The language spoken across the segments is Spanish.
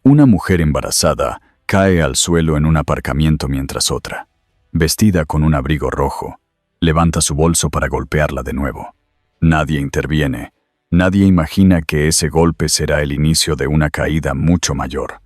Una mujer embarazada cae al suelo en un aparcamiento mientras otra, vestida con un abrigo rojo, levanta su bolso para golpearla de nuevo. Nadie interviene. Nadie imagina que ese golpe será el inicio de una caída mucho mayor.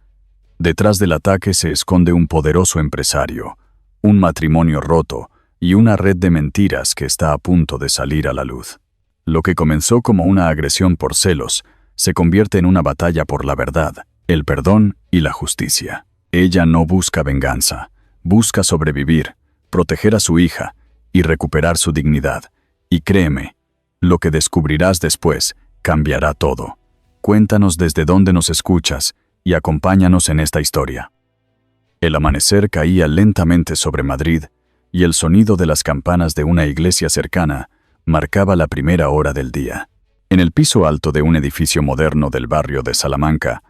Detrás del ataque se esconde un poderoso empresario, un matrimonio roto y una red de mentiras que está a punto de salir a la luz. Lo que comenzó como una agresión por celos se convierte en una batalla por la verdad, el perdón y la justicia. Ella no busca venganza, busca sobrevivir, proteger a su hija y recuperar su dignidad. Y créeme, lo que descubrirás después cambiará todo. Cuéntanos desde dónde nos escuchas y acompáñanos en esta historia. El amanecer caía lentamente sobre Madrid y el sonido de las campanas de una iglesia cercana marcaba la primera hora del día. En el piso alto de un edificio moderno del barrio de Salamanca,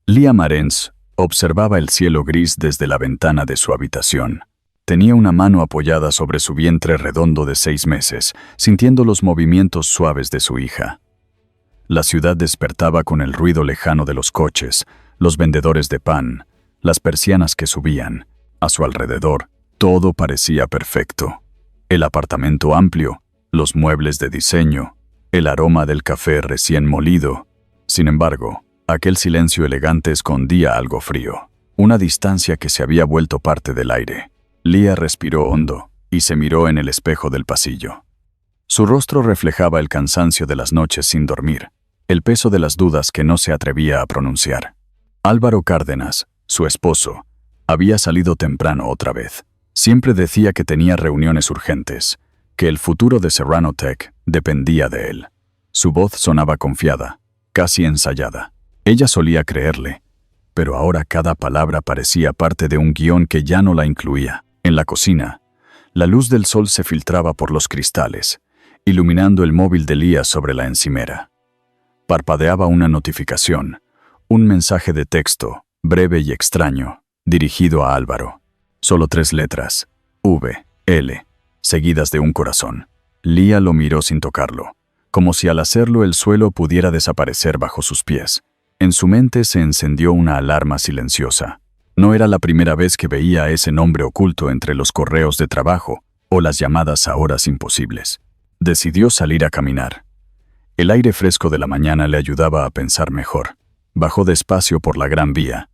Lía Marens observaba el cielo gris desde la ventana de su habitación. Tenía una mano apoyada sobre su vientre redondo de 6 meses, sintiendo los movimientos suaves de su hija. La ciudad despertaba con el ruido lejano de los coches, los vendedores de pan, las persianas que subían. A su alrededor, todo parecía perfecto. El apartamento amplio, los muebles de diseño, el aroma del café recién molido. Sin embargo, aquel silencio elegante escondía algo frío, una distancia que se había vuelto parte del aire. Lía respiró hondo y se miró en el espejo del pasillo. Su rostro reflejaba el cansancio de las noches sin dormir, el peso de las dudas que no se atrevía a pronunciar. Álvaro Cárdenas, su esposo, había salido temprano otra vez. Siempre decía que tenía reuniones urgentes, que el futuro de Serrano Tech dependía de él. Su voz sonaba confiada, casi ensayada. Ella solía creerle, pero ahora cada palabra parecía parte de un guión que ya no la incluía. En la cocina, la luz del sol se filtraba por los cristales, iluminando el móvil de Lía sobre la encimera. Parpadeaba una notificación, un mensaje de texto, breve y extraño, dirigido a Álvaro. Solo 3 letras, V, L, seguidas de un corazón. Lía lo miró sin tocarlo, como si al hacerlo el suelo pudiera desaparecer bajo sus pies. En su mente se encendió una alarma silenciosa. No era la primera vez que veía ese nombre oculto entre los correos de trabajo o las llamadas a horas imposibles. Decidió salir a caminar. El aire fresco de la mañana le ayudaba a pensar mejor. Bajó despacio por la Gran Vía,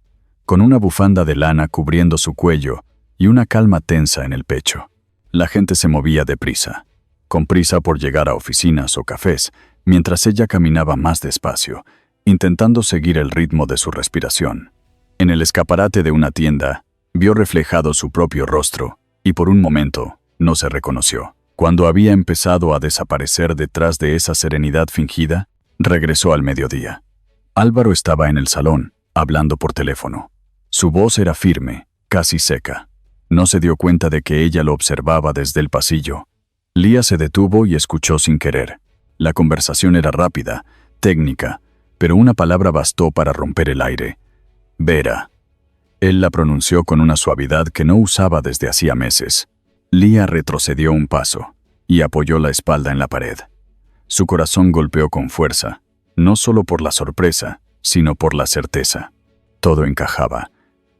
con una bufanda de lana cubriendo su cuello y una calma tensa en el pecho. La gente se movía deprisa, con prisa por llegar a oficinas o cafés, mientras ella caminaba más despacio, intentando seguir el ritmo de su respiración. En el escaparate de una tienda, vio reflejado su propio rostro y por un momento no se reconoció. Cuando había empezado a desaparecer detrás de esa serenidad fingida, regresó al mediodía. Álvaro estaba en el salón, hablando por teléfono. Su voz era firme, casi seca. No se dio cuenta de que ella lo observaba desde el pasillo. Lía se detuvo y escuchó sin querer. La conversación era rápida, técnica, pero una palabra bastó para romper el aire. Vera. Él la pronunció con una suavidad que no usaba desde hacía meses. Lía retrocedió un paso y apoyó la espalda en la pared. Su corazón golpeó con fuerza, no solo por la sorpresa, sino por la certeza. Todo encajaba.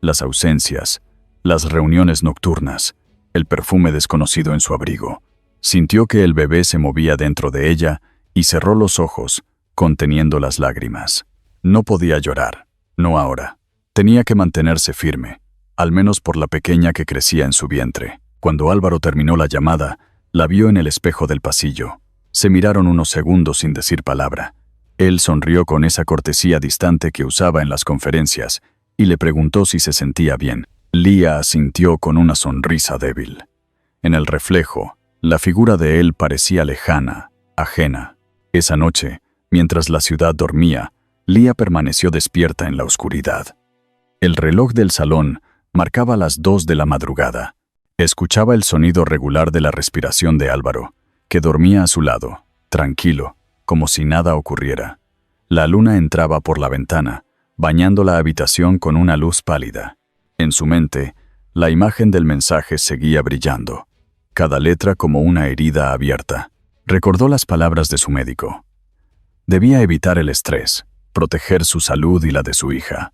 Las ausencias, las reuniones nocturnas, el perfume desconocido en su abrigo. Sintió que el bebé se movía dentro de ella y cerró los ojos, conteniendo las lágrimas. No podía llorar, no ahora. Tenía que mantenerse firme, al menos por la pequeña que crecía en su vientre. Cuando Álvaro terminó la llamada, la vio en el espejo del pasillo. Se miraron unos segundos sin decir palabra. Él sonrió con esa cortesía distante que usaba en las conferencias y le preguntó si se sentía bien. Lía asintió con una sonrisa débil. En el reflejo, la figura de él parecía lejana, ajena. Esa noche, mientras la ciudad dormía, Lía permaneció despierta en la oscuridad. El reloj del salón marcaba las 2 de la madrugada. Escuchaba el sonido regular de la respiración de Álvaro, que dormía a su lado, tranquilo, como si nada ocurriera. La luna entraba por la ventana, bañando la habitación con una luz pálida. En su mente, la imagen del mensaje seguía brillando, cada letra como una herida abierta. Recordó las palabras de su médico. Debía evitar el estrés, proteger su salud y la de su hija.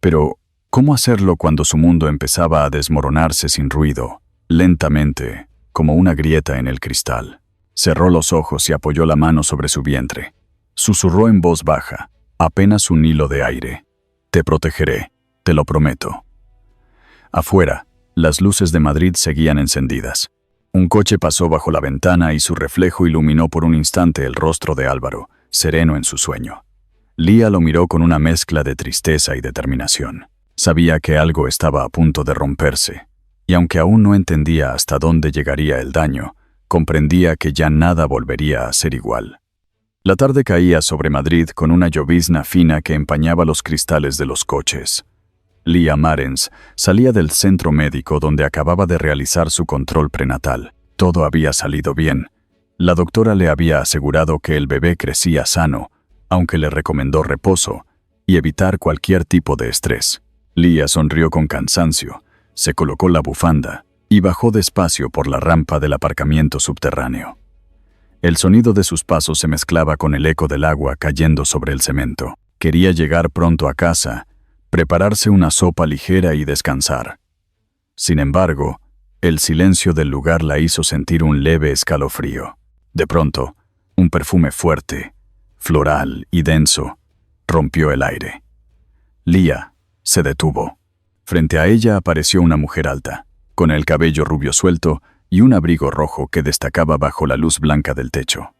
Pero, ¿cómo hacerlo cuando su mundo empezaba a desmoronarse sin ruido, lentamente, como una grieta en el cristal? Cerró los ojos y apoyó la mano sobre su vientre. Susurró en voz baja, apenas un hilo de aire. Te protegeré, te lo prometo. Afuera, las luces de Madrid seguían encendidas. Un coche pasó bajo la ventana y su reflejo iluminó por un instante el rostro de Álvaro, sereno en su sueño. Lía lo miró con una mezcla de tristeza y determinación. Sabía que algo estaba a punto de romperse, y aunque aún no entendía hasta dónde llegaría el daño, comprendía que ya nada volvería a ser igual. La tarde caía sobre Madrid con una llovizna fina que empañaba los cristales de los coches. Lía Marens salía del centro médico donde acababa de realizar su control prenatal. Todo había salido bien. La doctora le había asegurado que el bebé crecía sano, aunque le recomendó reposo y evitar cualquier tipo de estrés. Lía sonrió con cansancio, se colocó la bufanda y bajó despacio por la rampa del aparcamiento subterráneo. El sonido de sus pasos se mezclaba con el eco del agua cayendo sobre el cemento. Quería llegar pronto a casa, prepararse una sopa ligera y descansar. Sin embargo, el silencio del lugar la hizo sentir un leve escalofrío. De pronto, un perfume fuerte, floral y denso, rompió el aire. Lía se detuvo. Frente a ella apareció una mujer alta, con el cabello rubio suelto y un abrigo rojo que destacaba bajo la luz blanca del techo.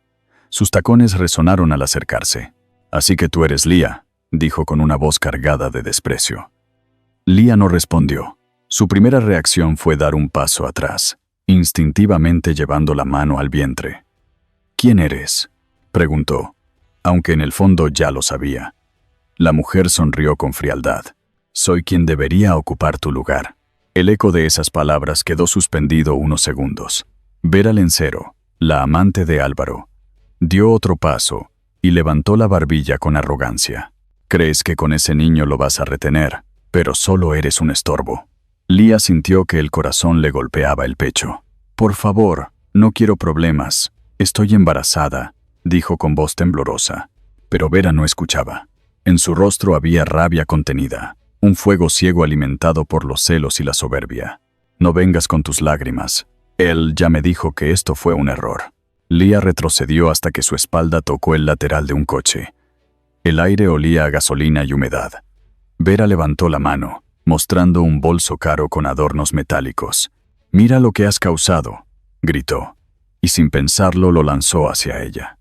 Sus tacones resonaron al acercarse. «Así que tú eres Lía», dijo con una voz cargada de desprecio. Lía no respondió. Su primera reacción fue dar un paso atrás, instintivamente llevando la mano al vientre. «¿Quién eres?», preguntó, aunque en el fondo ya lo sabía. La mujer sonrió con frialdad. «Soy quien debería ocupar tu lugar». El eco de esas palabras quedó suspendido unos segundos. Vera Lencero, la amante de Álvaro, dio otro paso y levantó la barbilla con arrogancia. «Crees que con ese niño lo vas a retener, pero solo eres un estorbo». Lía sintió que el corazón le golpeaba el pecho. «Por favor, no quiero problemas. Estoy embarazada», dijo con voz temblorosa. Pero Vera no escuchaba. En su rostro había rabia contenida, un fuego ciego alimentado por los celos y la soberbia. «No vengas con tus lágrimas. Él ya me dijo que esto fue un error». Lía retrocedió hasta que su espalda tocó el lateral de un coche. El aire olía a gasolina y humedad. Vera levantó la mano, mostrando un bolso caro con adornos metálicos. «Mira lo que has causado», gritó, y sin pensarlo lo lanzó hacia ella.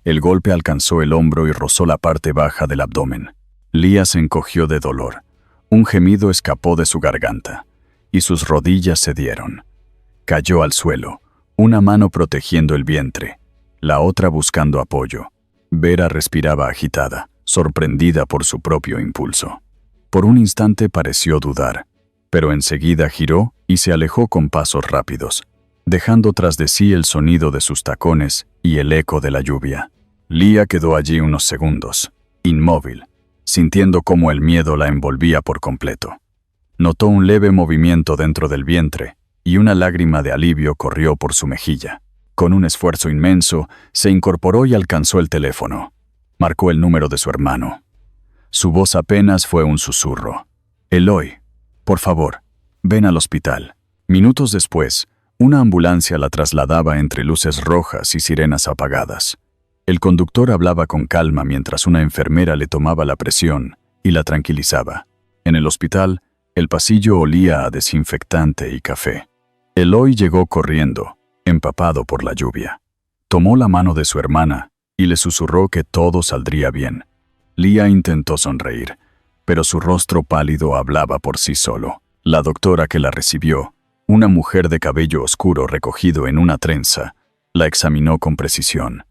El golpe alcanzó el hombro y rozó la parte baja del abdomen. Lía se encogió de dolor. Un gemido escapó de su garganta, y sus rodillas cedieron. Cayó al suelo, una mano protegiendo el vientre, la otra buscando apoyo. Vera respiraba agitada, sorprendida por su propio impulso. Por un instante pareció dudar, pero enseguida giró y se alejó con pasos rápidos, dejando tras de sí el sonido de sus tacones y el eco de la lluvia. Lía quedó allí unos segundos, inmóvil, sintiendo cómo el miedo la envolvía por completo. Notó un leve movimiento dentro del vientre y una lágrima de alivio corrió por su mejilla. Con un esfuerzo inmenso, se incorporó y alcanzó el teléfono. Marcó el número de su hermano. Su voz apenas fue un susurro. «Eloy, por favor, ven al hospital». Minutos después, una ambulancia la trasladaba entre luces rojas y sirenas apagadas. El conductor hablaba con calma mientras una enfermera le tomaba la presión y la tranquilizaba. En el hospital, el pasillo olía a desinfectante y café. Eloy llegó corriendo, empapado por la lluvia. Tomó la mano de su hermana y le susurró que todo saldría bien. Lía intentó sonreír, pero su rostro pálido hablaba por sí solo. La doctora que la recibió, una mujer de cabello oscuro recogido en una trenza, la examinó con precisión.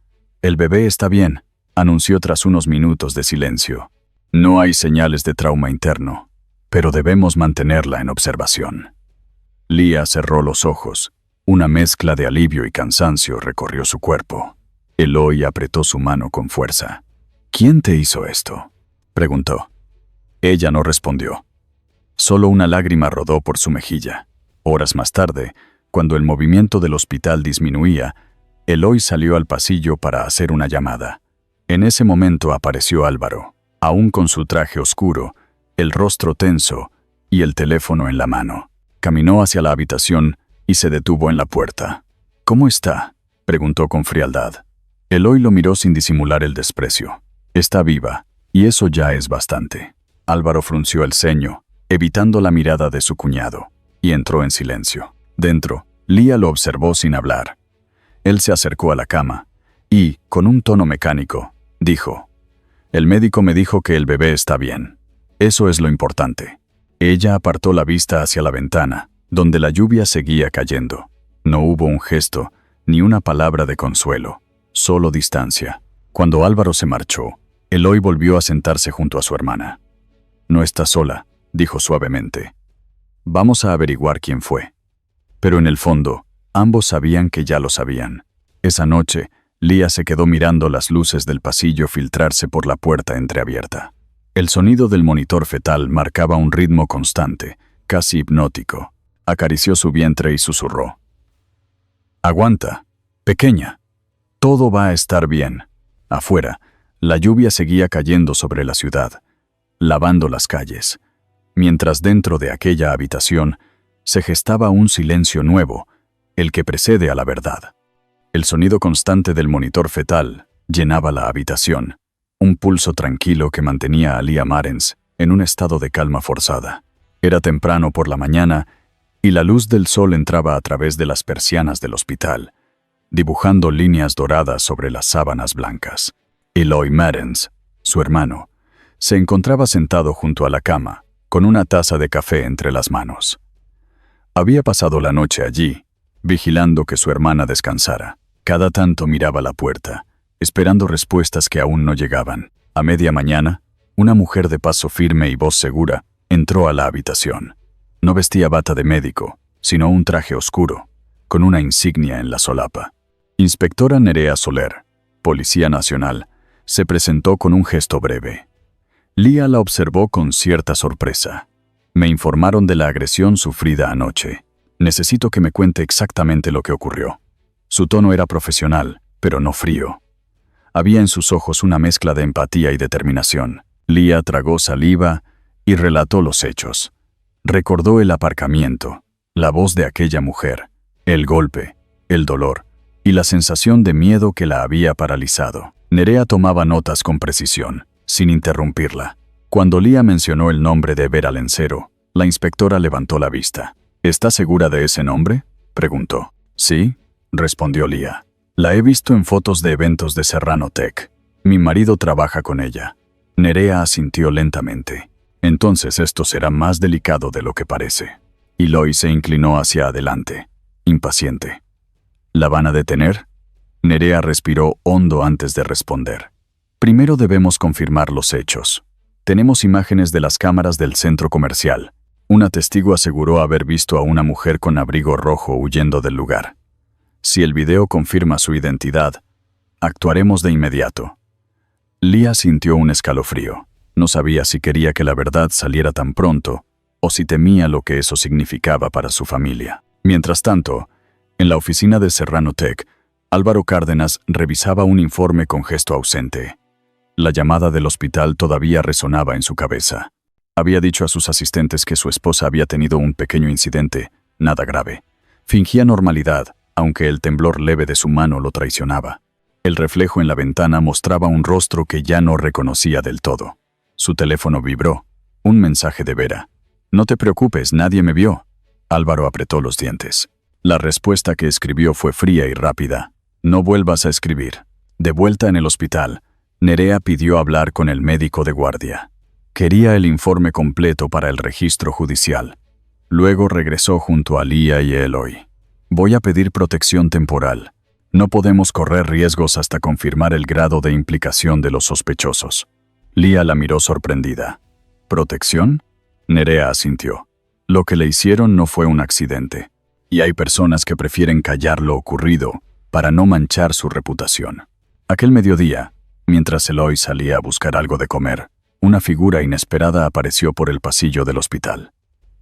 «El bebé está bien», anunció tras unos minutos de silencio. «No hay señales de trauma interno, pero debemos mantenerla en observación». Lía cerró los ojos. Una mezcla de alivio y cansancio recorrió su cuerpo. Eloy apretó su mano con fuerza. «¿Quién te hizo esto?», preguntó. Ella no respondió. Solo una lágrima rodó por su mejilla. Horas más tarde, cuando el movimiento del hospital disminuía, Eloy salió al pasillo para hacer una llamada. En ese momento apareció Álvaro. Aún con su traje oscuro, el rostro tenso y el teléfono en la mano. Caminó hacia la habitación y se detuvo en la puerta. «¿Cómo está?», preguntó con frialdad. Eloy lo miró sin disimular el desprecio. «Está viva, y eso ya es bastante». Álvaro frunció el ceño, evitando la mirada de su cuñado, y entró en silencio. Dentro, Lía lo observó sin hablar. Él se acercó a la cama y, con un tono mecánico, dijo: «El médico me dijo que el bebé está bien. Eso es lo importante». Ella apartó la vista hacia la ventana, donde la lluvia seguía cayendo. No hubo un gesto, ni una palabra de consuelo, solo distancia. Cuando Álvaro se marchó, Eloy volvió a sentarse junto a su hermana. «No está sola», dijo suavemente. «Vamos a averiguar quién fue». Pero en el fondo, ambos sabían que ya lo sabían. Esa noche, Lía se quedó mirando las luces del pasillo filtrarse por la puerta entreabierta. El sonido del monitor fetal marcaba un ritmo constante, casi hipnótico. Acarició su vientre y susurró: «Aguanta, pequeña. Todo va a estar bien». Afuera, la lluvia seguía cayendo sobre la ciudad, lavando las calles, mientras dentro de aquella habitación se gestaba un silencio nuevo, el que precede a la verdad. El sonido constante del monitor fetal llenaba la habitación, un pulso tranquilo que mantenía a Lía Marens en un estado de calma forzada. Era temprano por la mañana y la luz del sol entraba a través de las persianas del hospital, dibujando líneas doradas sobre las sábanas blancas. Eloy Marens, su hermano, se encontraba sentado junto a la cama, con una taza de café entre las manos. Había pasado la noche allí, vigilando que su hermana descansara. Cada tanto miraba la puerta, esperando respuestas que aún no llegaban. A media mañana, una mujer de paso firme y voz segura entró a la habitación. No vestía bata de médico, sino un traje oscuro, con una insignia en la solapa. Inspectora Nerea Soler, Policía Nacional, se presentó con un gesto breve. Lía la observó con cierta sorpresa. «Me informaron de la agresión sufrida anoche. Necesito que me cuente exactamente lo que ocurrió». Su tono era profesional, pero no frío. Había en sus ojos una mezcla de empatía y determinación. Lía tragó saliva y relató los hechos. Recordó el aparcamiento, la voz de aquella mujer, el golpe, el dolor y la sensación de miedo que la había paralizado. Nerea tomaba notas con precisión, sin interrumpirla. Cuando Lía mencionó el nombre de Vera Lencero, la inspectora levantó la vista. «¿Está segura de ese nombre?», preguntó. «Sí», respondió Lía. «La he visto en fotos de eventos de Serrano Tech. Mi marido trabaja con ella». Nerea asintió lentamente. «Entonces esto será más delicado de lo que parece». Eloy se inclinó hacia adelante, impaciente. «¿La van a detener?». Nerea respiró hondo antes de responder. «Primero debemos confirmar los hechos. Tenemos imágenes de las cámaras del centro comercial. Una testigo aseguró haber visto a una mujer con abrigo rojo huyendo del lugar. Si el video confirma su identidad, actuaremos de inmediato». Lía sintió un escalofrío. No sabía si quería que la verdad saliera tan pronto o si temía lo que eso significaba para su familia. Mientras tanto, en la oficina de Serrano Tech, Álvaro Cárdenas revisaba un informe con gesto ausente. La llamada del hospital todavía resonaba en su cabeza. Había dicho a sus asistentes que su esposa había tenido un pequeño incidente, nada grave. Fingía normalidad, aunque el temblor leve de su mano lo traicionaba. El reflejo en la ventana mostraba un rostro que ya no reconocía del todo. Su teléfono vibró. Un mensaje de Vera. «No te preocupes, nadie me vio». Álvaro apretó los dientes. La respuesta que escribió fue fría y rápida. «No vuelvas a escribir». De vuelta en el hospital, Nerea pidió hablar con el médico de guardia. Quería el informe completo para el registro judicial. Luego regresó junto a Lía y Eloy. «Voy a pedir protección temporal. No podemos correr riesgos hasta confirmar el grado de implicación de los sospechosos». Lía la miró sorprendida. «¿Protección?». Nerea asintió. «Lo que le hicieron no fue un accidente. Y hay personas que prefieren callar lo ocurrido para no manchar su reputación». Aquel mediodía, mientras Eloy salía a buscar algo de comer, una figura inesperada apareció por el pasillo del hospital.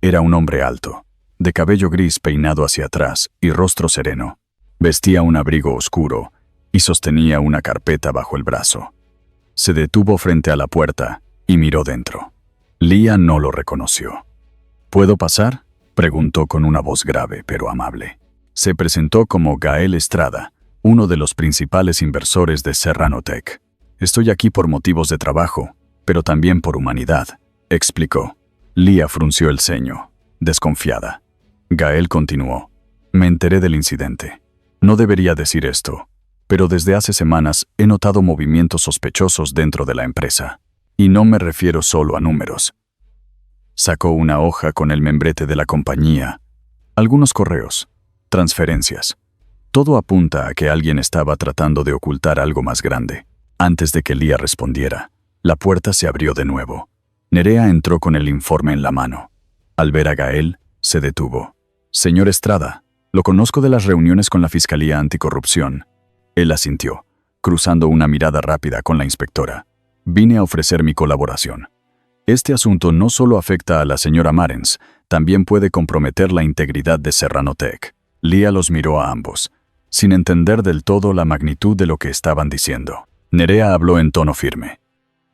Era un hombre alto, de cabello gris peinado hacia atrás y rostro sereno. Vestía un abrigo oscuro y sostenía una carpeta bajo el brazo. Se detuvo frente a la puerta y miró dentro. Lía no lo reconoció. ¿Puedo pasar?, preguntó con una voz grave pero amable. Se presentó como Gael Estrada, uno de los principales inversores de Serrano Tech. Estoy aquí por motivos de trabajo, pero también por humanidad, explicó. Lía frunció el ceño, desconfiada. Gael continuó. Me enteré del incidente. No debería decir esto, pero desde hace semanas he notado movimientos sospechosos dentro de la empresa. Y no me refiero solo a números. Sacó una hoja con el membrete de la compañía, algunos correos, transferencias. Todo apunta a que alguien estaba tratando de ocultar algo más grande. Antes de que Lía respondiera, la puerta se abrió de nuevo. Nerea entró con el informe en la mano. Al ver a Gael, se detuvo. Señor Estrada, lo conozco de las reuniones con la Fiscalía Anticorrupción. Él asintió, cruzando una mirada rápida con la inspectora. Vine a ofrecer mi colaboración. Este asunto no solo afecta a la señora Marens, también puede comprometer la integridad de Serrano Tech. Lía los miró a ambos, sin entender del todo la magnitud de lo que estaban diciendo. Nerea habló en tono firme.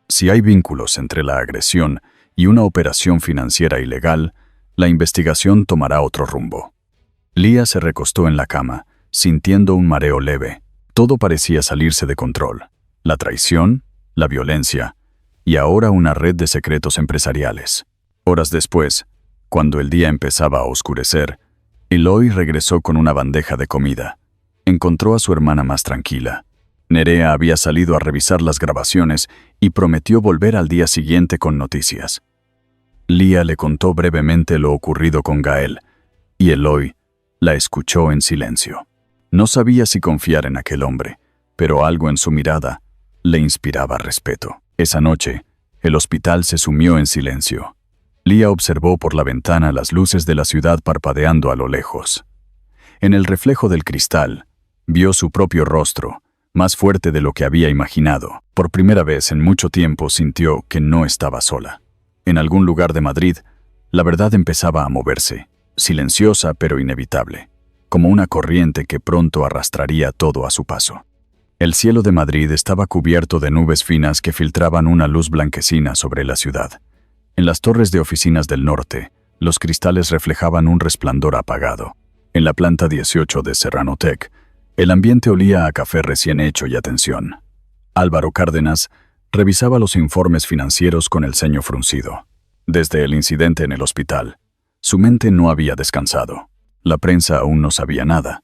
Si hay vínculos entre la agresión y una operación financiera ilegal, la investigación tomará otro rumbo. Lía se recostó en la cama, sintiendo un mareo leve. Todo parecía salirse de control. La traición, la violencia, y ahora una red de secretos empresariales. Horas después, cuando el día empezaba a oscurecer, Eloy regresó con una bandeja de comida. Encontró a su hermana más tranquila. Nerea había salido a revisar las grabaciones y prometió volver al día siguiente con noticias. Lía le contó brevemente lo ocurrido con Gael, y Eloy la escuchó en silencio. No sabía si confiar en aquel hombre, pero algo en su mirada le inspiraba respeto. Esa noche, el hospital se sumió en silencio. Lía observó por la ventana las luces de la ciudad parpadeando a lo lejos. En el reflejo del cristal, vio su propio rostro, más fuerte de lo que había imaginado. Por primera vez en mucho tiempo sintió que no estaba sola. En algún lugar de Madrid, la verdad empezaba a moverse, silenciosa pero inevitable, como una corriente que pronto arrastraría todo a su paso. El cielo de Madrid estaba cubierto de nubes finas que filtraban una luz blanquecina sobre la ciudad. En las torres de oficinas del norte, los cristales reflejaban un resplandor apagado. En la planta 18 de Serrano Tech, el ambiente olía a café recién hecho y atención. Álvaro Cárdenas revisaba los informes financieros con el ceño fruncido. Desde el incidente en el hospital, su mente no había descansado. La prensa aún no sabía nada,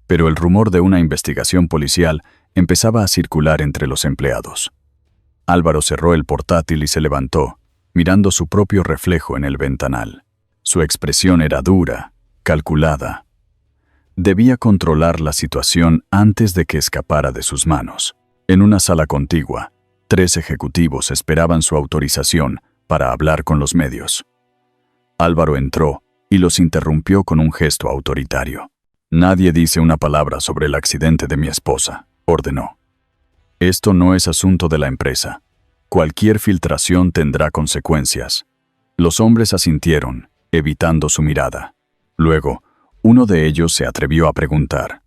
pero el rumor de una investigación policial empezaba a circular entre los empleados. Álvaro cerró el portátil y se levantó, mirando su propio reflejo en el ventanal. Su expresión era dura, calculada. Debía controlar la situación antes de que escapara de sus manos. En una sala contigua, 3 ejecutivos esperaban su autorización para hablar con los medios. Álvaro entró y los interrumpió con un gesto autoritario. Nadie dice una palabra sobre el accidente de mi esposa, ordenó. Esto no es asunto de la empresa. Cualquier filtración tendrá consecuencias. Los hombres asintieron, evitando su mirada. Luego, uno de ellos se atrevió a preguntar: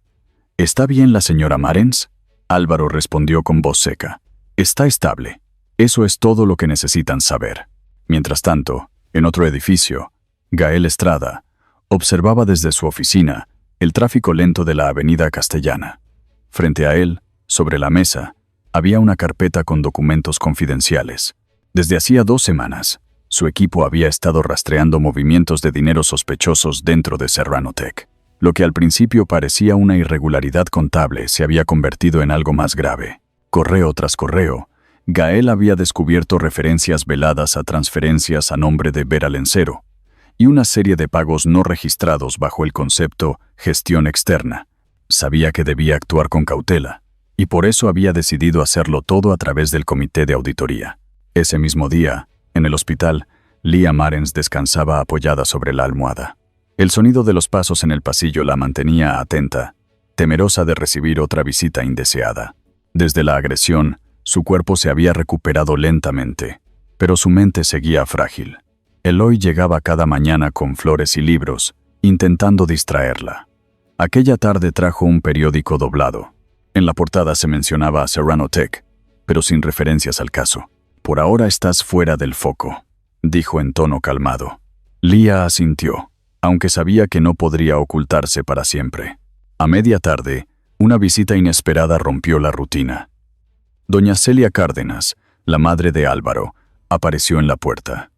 ¿Está bien la señora Marens? Álvaro respondió con voz seca: Está estable. Eso es todo lo que necesitan saber. Mientras tanto, en otro edificio, Gael Estrada observaba desde su oficina el tráfico lento de la avenida Castellana. Frente a él, sobre la mesa, había una carpeta con documentos confidenciales. Desde hacía 2 semanas, su equipo había estado rastreando movimientos de dinero sospechosos dentro de Serrano Tech. Lo que al principio parecía una irregularidad contable se había convertido en algo más grave. Correo tras correo, Gael había descubierto referencias veladas a transferencias a nombre de Vera Lencero y una serie de pagos no registrados bajo el concepto gestión externa. Sabía que debía actuar con cautela, y por eso había decidido hacerlo todo a través del comité de auditoría. Ese mismo día, en el hospital, Lía Marens descansaba apoyada sobre la almohada. El sonido de los pasos en el pasillo la mantenía atenta, temerosa de recibir otra visita indeseada. Desde la agresión, su cuerpo se había recuperado lentamente, pero su mente seguía frágil. Eloy llegaba cada mañana con flores y libros, intentando distraerla. Aquella tarde trajo un periódico doblado. En la portada se mencionaba a Serrano Tech, pero sin referencias al caso. Por ahora estás fuera del foco. dijo en tono calmado. Lía asintió, aunque sabía que no podría ocultarse para siempre. A media tarde, una visita inesperada rompió la rutina. Doña Celia Cárdenas, la madre de Álvaro, apareció en la puerta.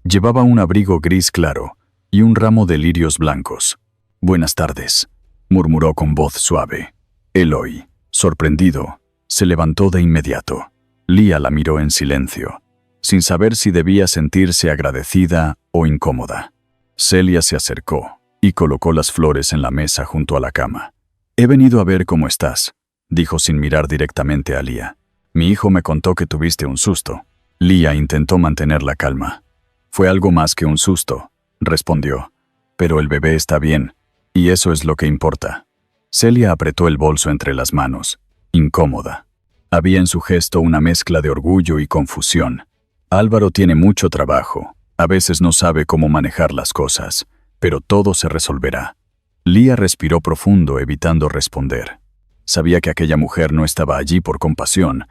Llevaba un abrigo gris claro y un ramo de lirios blancos. «Buenas tardes», murmuró con voz suave. Eloy, sorprendido, se levantó de inmediato. Lía la miró en silencio, sin saber si debía sentirse agradecida o incómoda. Celia se acercó y colocó las flores en la mesa junto a la cama. «He venido a ver cómo estás», dijo sin mirar directamente a Lía. «Mi hijo me contó que tuviste un susto». Lía intentó mantener la calma. «Fue algo más que un susto», respondió. «Pero el bebé está bien, y eso es lo que importa». Celia apretó el bolso entre las manos, incómoda. Había en su gesto una mezcla de orgullo y confusión. Álvaro tiene mucho trabajo. A veces no sabe cómo manejar las cosas, pero todo se resolverá. Lía respiró profundo, evitando responder. Sabía que aquella mujer no estaba allí por compasión,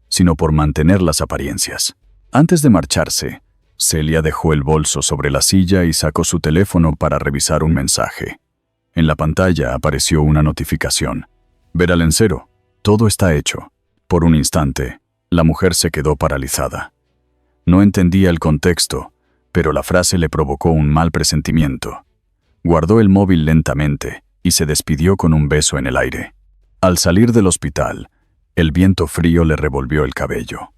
sino por mantener las apariencias. Antes de marcharse, Celia dejó el bolso sobre la silla y sacó su teléfono para revisar un mensaje. En la pantalla apareció una notificación. «Ver al lencero. Todo está hecho». Por un instante, la mujer se quedó paralizada. No entendía el contexto, pero la frase le provocó un mal presentimiento. Guardó el móvil lentamente y se despidió con un beso en el aire. Al salir del hospital, el viento frío le revolvió el cabello.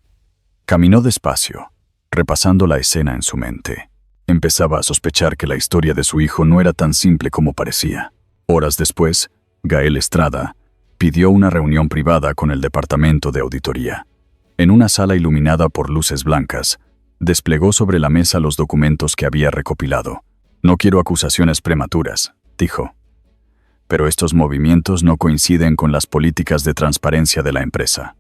Caminó despacio, repasando la escena en su mente. Empezaba a sospechar que la historia de su hijo no era tan simple como parecía. Horas después, Gael Estrada pidió una reunión privada con el departamento de auditoría. En una sala iluminada por luces blancas, desplegó sobre la mesa los documentos que había recopilado. «No quiero acusaciones prematuras», dijo. «Pero estos movimientos no coinciden con las políticas de transparencia de la empresa».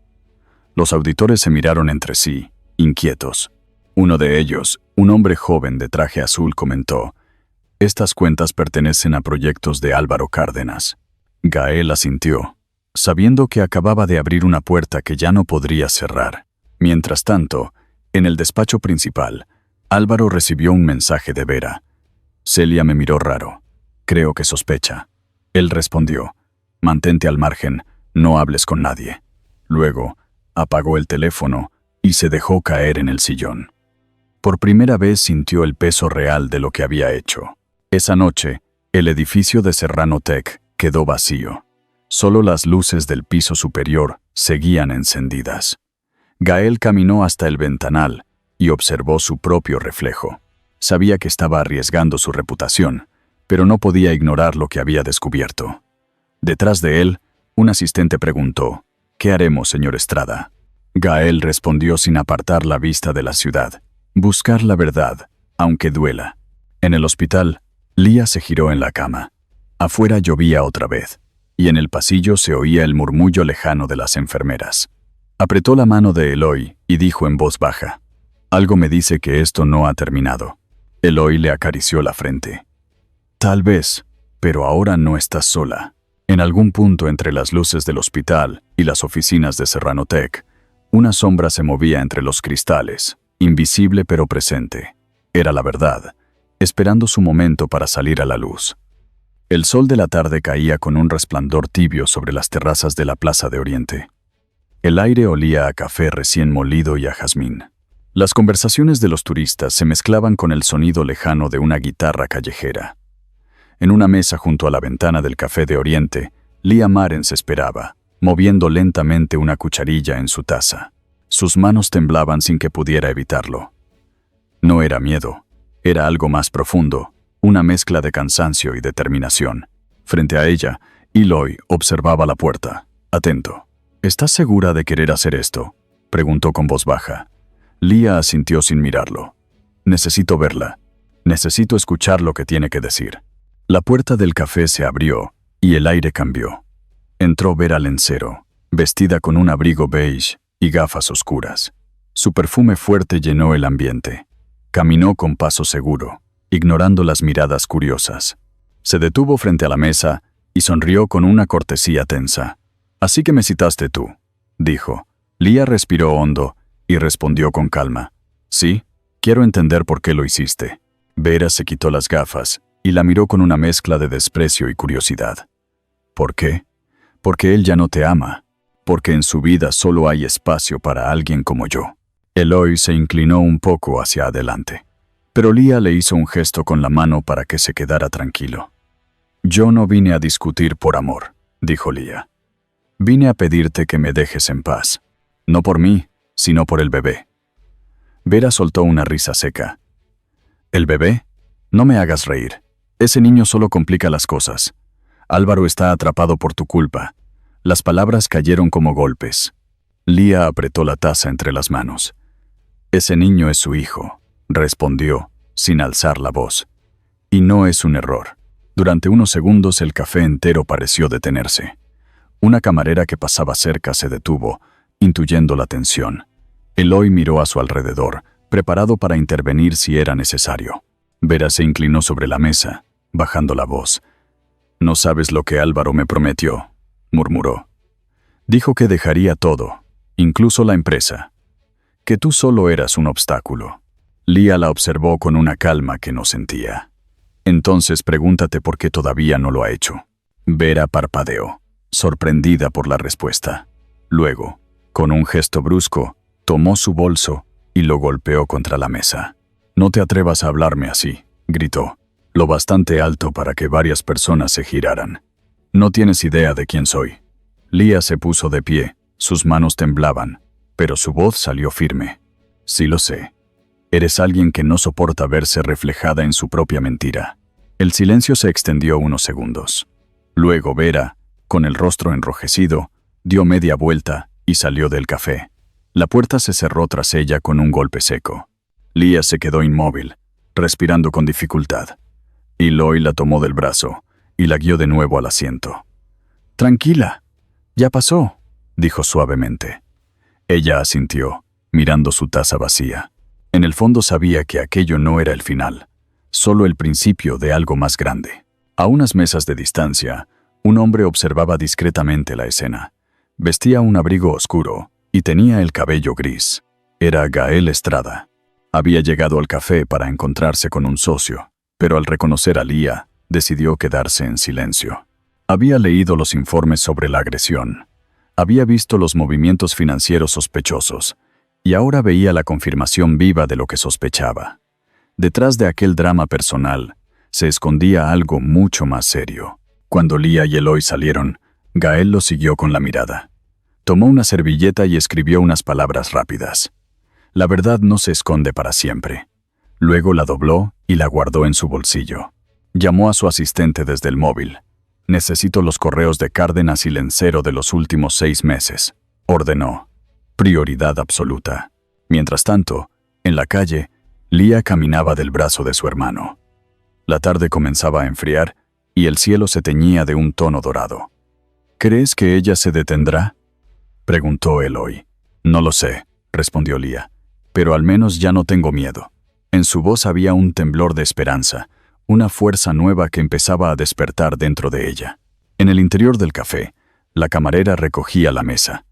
Los auditores se miraron entre sí, inquietos. Uno de ellos, un hombre joven de traje azul, comentó: «Estas cuentas pertenecen a proyectos de Álvaro Cárdenas». Gael asintió, sabiendo que acababa de abrir una puerta que ya no podría cerrar. Mientras tanto, en el despacho principal, Álvaro recibió un mensaje de Vera. Celia me miró raro. «Creo que sospecha». Él respondió: «Mantente al margen, no hables con nadie». Luego, apagó el teléfono y se dejó caer en el sillón. Por primera vez sintió el peso real de lo que había hecho. Esa noche, el edificio de Serrano Tech quedó vacío. Solo las luces del piso superior seguían encendidas. Gael caminó hasta el ventanal y observó su propio reflejo. Sabía que estaba arriesgando su reputación, pero no podía ignorar lo que había descubierto. Detrás de él, un asistente preguntó: «¿Qué haremos, señor Estrada?». Gael respondió sin apartar la vista de la ciudad: «Buscar la verdad, aunque duela». En el hospital, Lía se giró en la cama. Afuera llovía otra vez, y en el pasillo se oía el murmullo lejano de las enfermeras. Apretó la mano de Eloy y dijo en voz baja: «Algo me dice que esto no ha terminado». Eloy le acarició la frente. «Tal vez, pero ahora no estás sola». En algún punto entre las luces del hospital y las oficinas de Serrano Tech, una sombra se movía entre los cristales, invisible pero presente. Era la verdad, esperando su momento para salir a la luz. El sol de la tarde caía con un resplandor tibio sobre las terrazas de la Plaza de Oriente. El aire olía a café recién molido y a jazmín. Las conversaciones de los turistas se mezclaban con el sonido lejano de una guitarra callejera. En una mesa junto a la ventana del Café de Oriente, Lía Marens esperaba, moviendo lentamente una cucharilla en su taza. Sus manos temblaban sin que pudiera evitarlo. No era miedo, era algo más profundo, una mezcla de cansancio y determinación. Frente a ella, Eloy observaba la puerta, atento. «¿Estás segura de querer hacer esto?», preguntó con voz baja. Lía asintió sin mirarlo. «Necesito verla. Necesito escuchar lo que tiene que decir». La puerta del café se abrió y el aire cambió. Entró Vera Lencero, vestida con un abrigo beige y gafas oscuras. Su perfume fuerte llenó el ambiente. Caminó con paso seguro, ignorando las miradas curiosas. Se detuvo frente a la mesa y sonrió con una cortesía tensa. «Así que me citaste tú», dijo. Lía respiró hondo y respondió con calma: «Sí, Quiero entender por qué lo hiciste. Vera se quitó las gafas y la miró con una mezcla de desprecio y curiosidad. ¿Por qué? Porque él ya no te ama. Porque en su vida solo hay espacio para alguien como yo. Eloy se inclinó un poco hacia adelante. Pero Lía le hizo un gesto con la mano para que se quedara tranquilo. Yo no vine a discutir por amor, dijo Lía. Vine a pedirte que me dejes en paz. No por mí, sino por el bebé. Vera soltó una risa seca. ¿El bebé? No me hagas reír. Ese niño solo complica las cosas. Álvaro está atrapado por tu culpa. Las palabras cayeron como golpes. Lía apretó la taza entre las manos. Ese niño es su hijo, respondió, sin alzar la voz. Y no es un error. Durante unos segundos el café entero pareció detenerse. Una camarera que pasaba cerca se detuvo, intuyendo la tensión. Eloy miró a su alrededor, preparado para intervenir si era necesario. Vera se inclinó sobre la mesa, bajando la voz. «No sabes lo que Álvaro me prometió», murmuró. «Dijo que dejaría todo, incluso la empresa. Que tú solo eras un obstáculo». Lía la observó con una calma que no sentía. «Entonces pregúntate por qué todavía no lo ha hecho». Vera parpadeó, sorprendida por la respuesta. Luego, con un gesto brusco, tomó su bolso y lo golpeó contra la mesa. «No te atrevas a hablarme así», gritó, lo bastante alto para que varias personas se giraran. «No tienes idea de quién soy». Lía se puso de pie, sus manos temblaban, pero su voz salió firme. «Sí lo sé. Eres alguien que no soporta verse reflejada en su propia mentira». El silencio se extendió unos segundos. Luego Vera, con el rostro enrojecido, dio media vuelta y salió del café. La puerta se cerró tras ella con un golpe seco. Lía se quedó inmóvil, respirando con dificultad. Eloy la tomó del brazo y la guió de nuevo al asiento. «Tranquila, ya pasó», dijo suavemente. Ella asintió, mirando su taza vacía. En el fondo sabía que aquello no era el final, solo el principio de algo más grande. A unas mesas de distancia, un hombre observaba discretamente la escena. Vestía un abrigo oscuro y tenía el cabello gris. Era Gael Estrada. Había llegado al café para encontrarse con un socio, pero al reconocer a Lía, decidió quedarse en silencio. Había leído los informes sobre la agresión. Había visto los movimientos financieros sospechosos, y ahora veía la confirmación viva de lo que sospechaba. Detrás de aquel drama personal, se escondía algo mucho más serio. Cuando Lía y Eloy salieron, Gael lo siguió con la mirada. Tomó una servilleta y escribió unas palabras rápidas. La verdad no se esconde para siempre. Luego la dobló y la guardó en su bolsillo. Llamó a su asistente desde el móvil. «Necesito los correos de Cárdenas y Lencero de los últimos 6 meses», ordenó. Prioridad absoluta. Mientras tanto, en la calle, Lía caminaba del brazo de su hermano. La tarde comenzaba a enfriar y el cielo se teñía de un tono dorado. «¿Crees que ella se detendrá?», preguntó Eloy. «No lo sé», respondió Lía, «pero al menos ya no tengo miedo». En su voz había un temblor de esperanza, una fuerza nueva que empezaba a despertar dentro de ella. En el interior del café, la camarera recogía la mesa.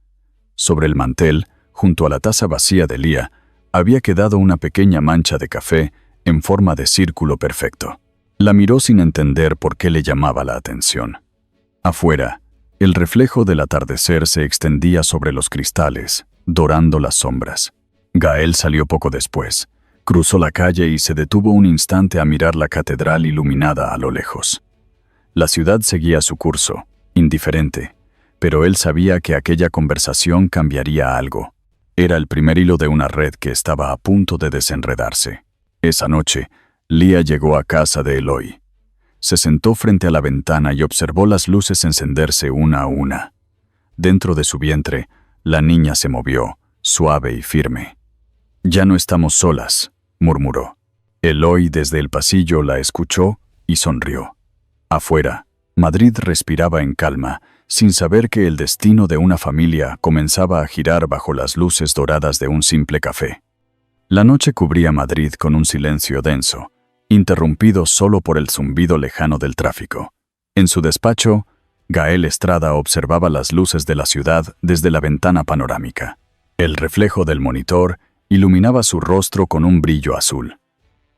Sobre el mantel, junto a la taza vacía de Lía, había quedado una pequeña mancha de café en forma de círculo perfecto. La miró sin entender por qué le llamaba la atención. Afuera, el reflejo del atardecer se extendía sobre los cristales, dorando las sombras. Gael salió poco después. Cruzó la calle y se detuvo un instante a mirar la catedral iluminada a lo lejos. La ciudad seguía su curso, indiferente, pero él sabía que aquella conversación cambiaría algo. Era el primer hilo de una red que estaba a punto de desenredarse. Esa noche, Lía llegó a casa de Eloy. Se sentó frente a la ventana y observó las luces encenderse una a una. Dentro de su vientre, la niña se movió, suave y firme. «Ya no estamos solas», murmuró. Eloy desde el pasillo la escuchó y sonrió. Afuera, Madrid respiraba en calma, sin saber que el destino de una familia comenzaba a girar bajo las luces doradas de un simple café. La noche cubría Madrid con un silencio denso, interrumpido solo por el zumbido lejano del tráfico. En su despacho, Gael Estrada observaba las luces de la ciudad desde la ventana panorámica. El reflejo del monitor Iluminaba su rostro con un brillo azul.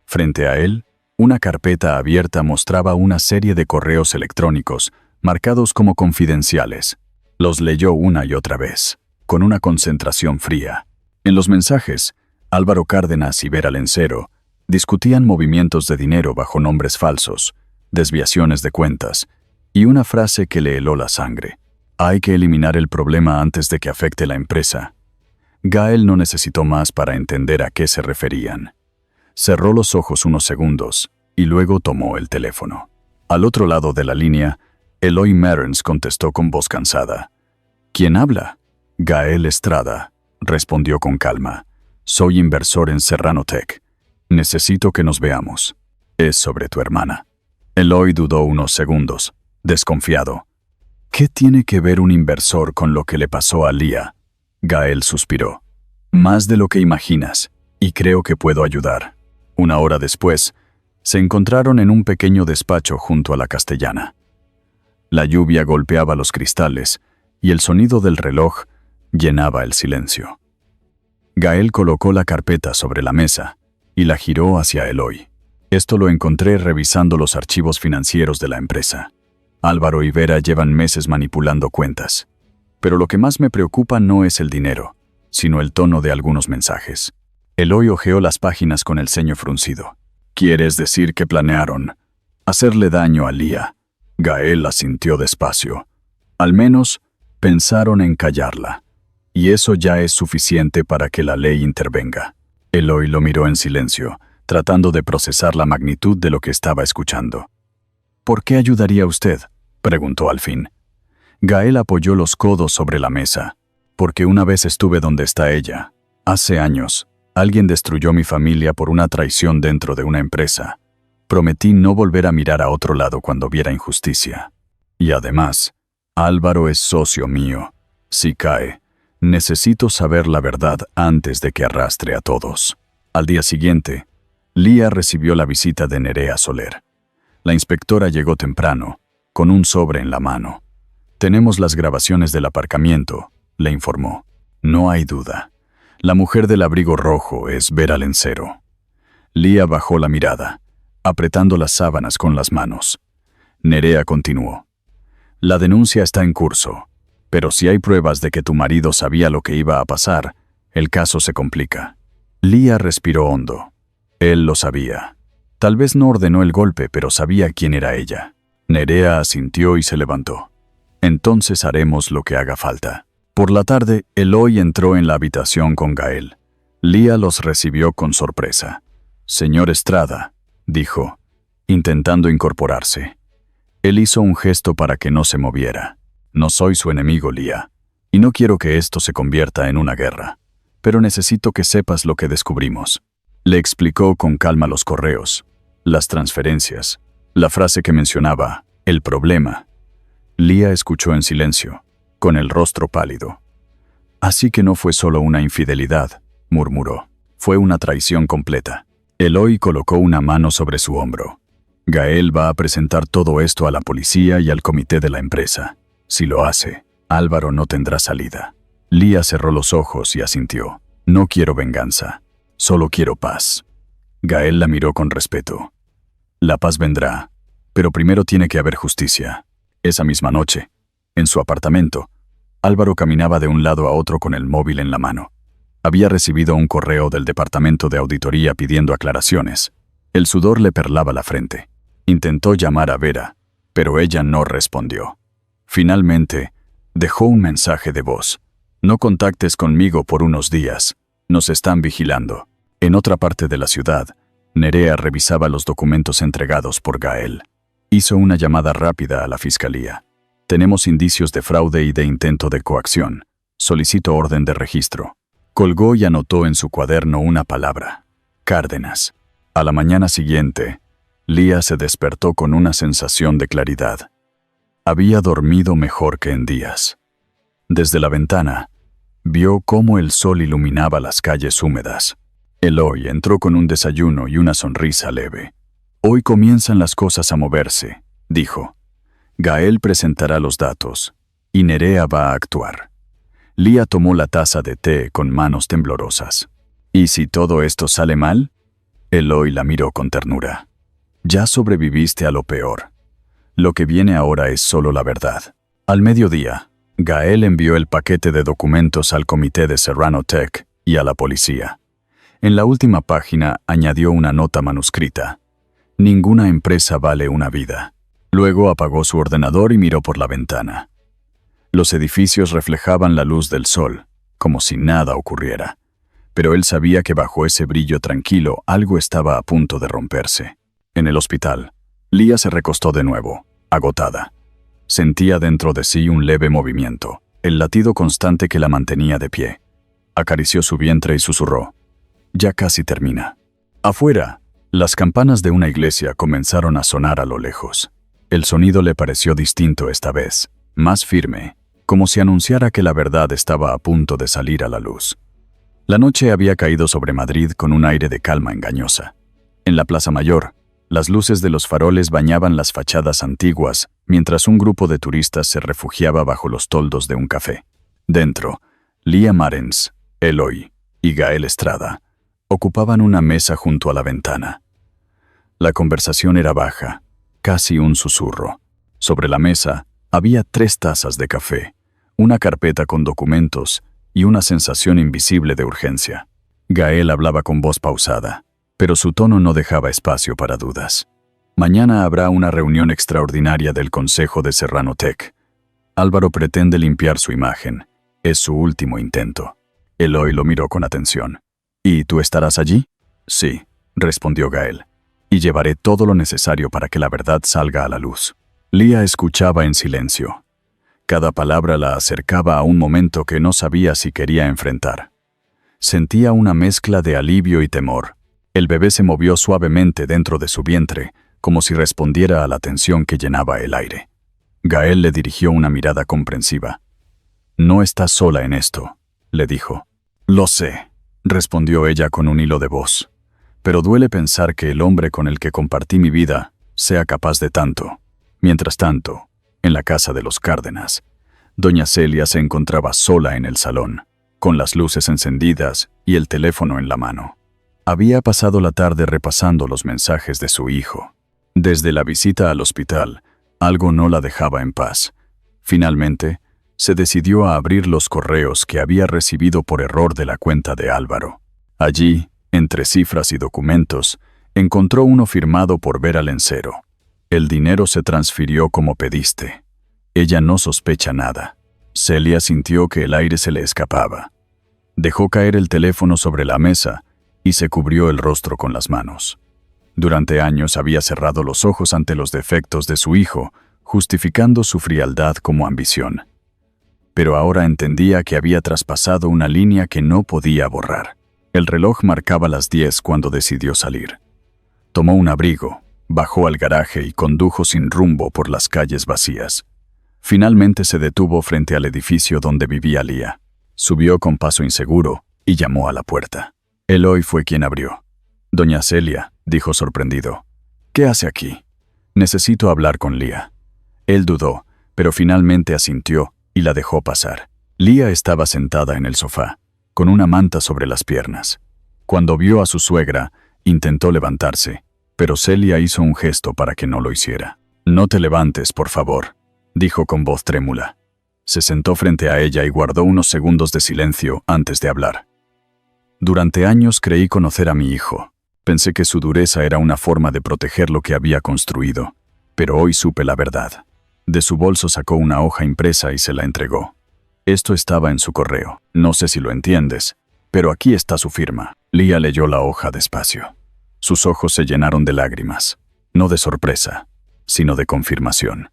Frente a él, una carpeta abierta mostraba una serie de correos electrónicos marcados como confidenciales. Los leyó una y otra vez, con una concentración fría. En los mensajes, Álvaro Cárdenas y Vera Lencero discutían movimientos de dinero bajo nombres falsos, desviaciones de cuentas, y una frase que le heló la sangre. Hay que eliminar el problema antes de que afecte la empresa. Gael no necesitó más para entender a qué se referían. Cerró los ojos unos segundos y luego tomó el teléfono. Al otro lado de la línea, Eloy Merens contestó con voz cansada. ¿Quién habla? Gael Estrada, respondió con calma. Soy inversor en Serrano Tech. Necesito que nos veamos. Es sobre tu hermana. Eloy dudó unos segundos, desconfiado. ¿Qué tiene que ver un inversor con lo que le pasó a Lía? Gael suspiró. Más de lo que imaginas, y creo que puedo ayudar. Una hora después, se encontraron en un pequeño despacho junto a la Castellana. La lluvia golpeaba los cristales y el sonido del reloj llenaba el silencio. Gael colocó la carpeta sobre la mesa y la giró hacia Eloy. Esto lo encontré revisando los archivos financieros de la empresa. Álvaro y Vera llevan meses manipulando cuentas. Pero lo que más me preocupa no es el dinero, sino el tono de algunos mensajes. Eloy hojeó las páginas con el ceño fruncido. ¿Quieres decir que planearon hacerle daño a Lía? Gael asintió despacio. Al menos pensaron en callarla. Y eso ya es suficiente para que la ley intervenga. Eloy lo miró en silencio, tratando de procesar la magnitud de lo que estaba escuchando. ¿Por qué ayudaría usted?, preguntó al fin. Gael apoyó los codos sobre la mesa. Porque una vez estuve donde está ella. Hace años, alguien destruyó mi familia por una traición dentro de una empresa. Prometí no volver a mirar a otro lado cuando viera injusticia. Y además, Álvaro es socio mío. Si cae, necesito saber la verdad antes de que arrastre a todos. Al día siguiente, Lía recibió la visita de Nerea Soler. La inspectora llegó temprano, con un sobre en la mano. Tenemos las grabaciones del aparcamiento, le informó. No hay duda. La mujer del abrigo rojo es Vera Lencero. Lía bajó la mirada, apretando las sábanas con las manos. Nerea continuó. La denuncia está en curso, pero si hay pruebas de que tu marido sabía lo que iba a pasar, el caso se complica. Lía respiró hondo. Él lo sabía. Tal vez no ordenó el golpe, pero sabía quién era ella. Nerea asintió y se levantó. Entonces haremos lo que haga falta. Por la tarde, Eloy entró en la habitación con Gael. Lía los recibió con sorpresa. Señor Estrada, dijo, intentando incorporarse. Él hizo un gesto para que no se moviera. No soy su enemigo, Lía, y no quiero que esto se convierta en una guerra. Pero necesito que sepas lo que descubrimos. Le explicó con calma los correos, las transferencias, la frase que mencionaba, el problema. Lía escuchó en silencio, con el rostro pálido. Así que no fue solo una infidelidad, murmuró. Fue una traición completa. Eloy colocó una mano sobre su hombro. Gael va a presentar todo esto a la policía y al comité de la empresa. Si lo hace, Álvaro no tendrá salida. Lía cerró los ojos y asintió. No quiero venganza, solo quiero paz. Gael la miró con respeto. La paz vendrá, pero primero tiene que haber justicia. Esa misma noche, en su apartamento, Álvaro caminaba de un lado a otro con el móvil en la mano. Había recibido un correo del departamento de auditoría pidiendo aclaraciones. El sudor le perlaba la frente. Intentó llamar a Vera, pero ella no respondió. Finalmente, dejó un mensaje de voz. No contactes conmigo por unos días. Nos están vigilando. En otra parte de la ciudad, Nerea revisaba los documentos entregados por Gael. Hizo una llamada rápida a la fiscalía. Tenemos indicios de fraude y de intento de coacción. Solicito orden de registro. Colgó y anotó en su cuaderno una palabra. Cárdenas. A la mañana siguiente, Lía se despertó con una sensación de claridad. Había dormido mejor que en días. Desde la ventana, vio cómo el sol iluminaba las calles húmedas. Eloy entró con un desayuno y una sonrisa leve. Hoy comienzan las cosas a moverse, dijo. Gael presentará los datos, y Nerea va a actuar. Lía tomó la taza de té con manos temblorosas. ¿Y si todo esto sale mal? Eloy la miró con ternura. Ya sobreviviste a lo peor. Lo que viene ahora es solo la verdad. Al mediodía, Gael envió el paquete de documentos al comité de Serrano Tech y a la policía. En la última página añadió una nota manuscrita. Ninguna empresa vale una vida. Luego apagó su ordenador y miró por la ventana. Los edificios reflejaban la luz del sol, como si nada ocurriera. Pero él sabía que bajo ese brillo tranquilo algo estaba a punto de romperse. En el hospital, Lía se recostó de nuevo, agotada. Sentía dentro de sí un leve movimiento, el latido constante que la mantenía de pie. Acarició su vientre y susurró: «Ya casi termina». Afuera, las campanas de una iglesia comenzaron a sonar a lo lejos. El sonido le pareció distinto esta vez, más firme, como si anunciara que la verdad estaba a punto de salir a la luz. La noche había caído sobre Madrid con un aire de calma engañosa. En la Plaza Mayor, las luces de los faroles bañaban las fachadas antiguas, mientras un grupo de turistas se refugiaba bajo los toldos de un café. Dentro, Lía Marens, Eloy y Gael Estrada ocupaban una mesa junto a la ventana. La conversación era baja, casi un susurro. Sobre la mesa había 3 tazas de café, una carpeta con documentos y una sensación invisible de urgencia. Gael hablaba con voz pausada, pero su tono no dejaba espacio para dudas. Mañana habrá una reunión extraordinaria del Consejo de Serrano Tech. Álvaro pretende limpiar su imagen. Es su último intento. Eloy lo miró con atención. ¿Y tú estarás allí? Sí, respondió Gael. Y llevaré todo lo necesario para que la verdad salga a la luz. Lía escuchaba en silencio. Cada palabra la acercaba a un momento que no sabía si quería enfrentar. Sentía una mezcla de alivio y temor. El bebé se movió suavemente dentro de su vientre, como si respondiera a la tensión que llenaba el aire. Gael le dirigió una mirada comprensiva. «No estás sola en esto», le dijo. «Lo sé», respondió ella con un hilo de voz. «Pero duele pensar que el hombre con el que compartí mi vida sea capaz de tanto». Mientras tanto, en la casa de los Cárdenas, doña Celia se encontraba sola en el salón, con las luces encendidas y el teléfono en la mano. Había pasado la tarde repasando los mensajes de su hijo. Desde la visita al hospital, algo no la dejaba en paz. Finalmente, se decidió a abrir los correos que había recibido por error de la cuenta de Álvaro. Allí, entre cifras y documentos, encontró uno firmado por Vera Lencero. El dinero se transfirió como pediste. Ella no sospecha nada. Celia sintió que el aire se le escapaba. Dejó caer el teléfono sobre la mesa y se cubrió el rostro con las manos. Durante años había cerrado los ojos ante los defectos de su hijo, justificando su frialdad como ambición. Pero ahora entendía que había traspasado una línea que no podía borrar. El reloj marcaba las 10 cuando decidió salir. Tomó un abrigo, bajó al garaje y condujo sin rumbo por las calles vacías. Finalmente se detuvo frente al edificio donde vivía Lía. Subió con paso inseguro y llamó a la puerta. Eloy fue quien abrió. «Doña Celia», dijo sorprendido. «¿Qué hace aquí? Necesito hablar con Lía». Él dudó, pero finalmente asintió y la dejó pasar. Lía estaba sentada en el sofá, con una manta sobre las piernas. Cuando vio a su suegra, intentó levantarse, pero Celia hizo un gesto para que no lo hiciera. «No te levantes, por favor», dijo con voz trémula. Se sentó frente a ella y guardó unos segundos de silencio antes de hablar. «Durante años creí conocer a mi hijo. Pensé que su dureza era una forma de proteger lo que había construido, pero hoy supe la verdad». De su bolso sacó una hoja impresa y se la entregó. «Esto estaba en su correo. No sé si lo entiendes, pero aquí está su firma». Lía leyó la hoja despacio. Sus ojos se llenaron de lágrimas, no de sorpresa, sino de confirmación.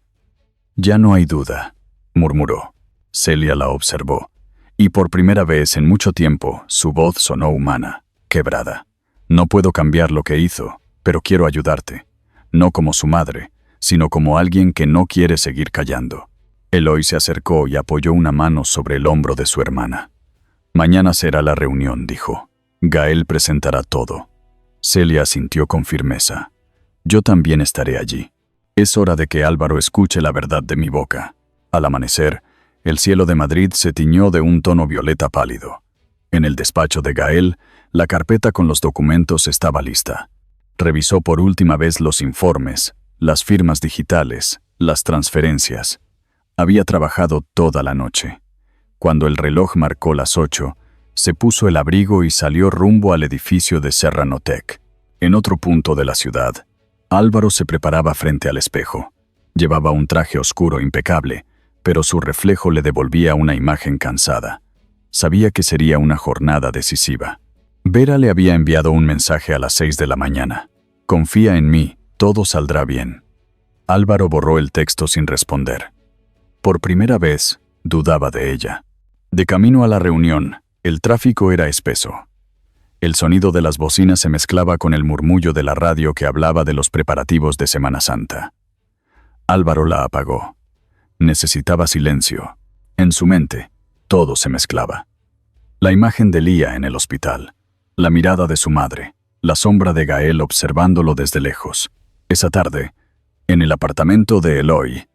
«Ya no hay duda», murmuró. Celia la observó, y por primera vez en mucho tiempo su voz sonó humana, quebrada. «No puedo cambiar lo que hizo, pero quiero ayudarte. No como su madre, sino como alguien que no quiere seguir callando». Eloy se acercó y apoyó una mano sobre el hombro de su hermana. «Mañana será la reunión», dijo. «Gael presentará todo». Celia asintió con firmeza. «Yo también estaré allí. Es hora de que Álvaro escuche la verdad de mi boca». Al amanecer, el cielo de Madrid se tiñó de un tono violeta pálido. En el despacho de Gael, La carpeta con los documentos estaba lista. Revisó por última vez los informes, las firmas digitales, las transferencias. Había trabajado toda la noche. Cuando el reloj marcó las 8, se puso el abrigo y salió rumbo al edificio de Serranotec. En otro punto de la ciudad, Álvaro se preparaba frente al espejo. Llevaba un traje oscuro impecable, pero su reflejo le devolvía una imagen cansada. Sabía que sería una jornada decisiva. Vera le había enviado un mensaje a las 6 de la mañana. «Confía en mí, todo saldrá bien». Álvaro borró el texto sin responder. Por primera vez, dudaba de ella. De camino a la reunión, el tráfico era espeso. El sonido de las bocinas se mezclaba con el murmullo de la radio que hablaba de los preparativos de Semana Santa. Álvaro la apagó. Necesitaba silencio. En su mente, todo se mezclaba. La imagen de Lía en el hospital, la mirada de su madre, la sombra de Gael observándolo desde lejos. Esa tarde, en el apartamento de Eloy,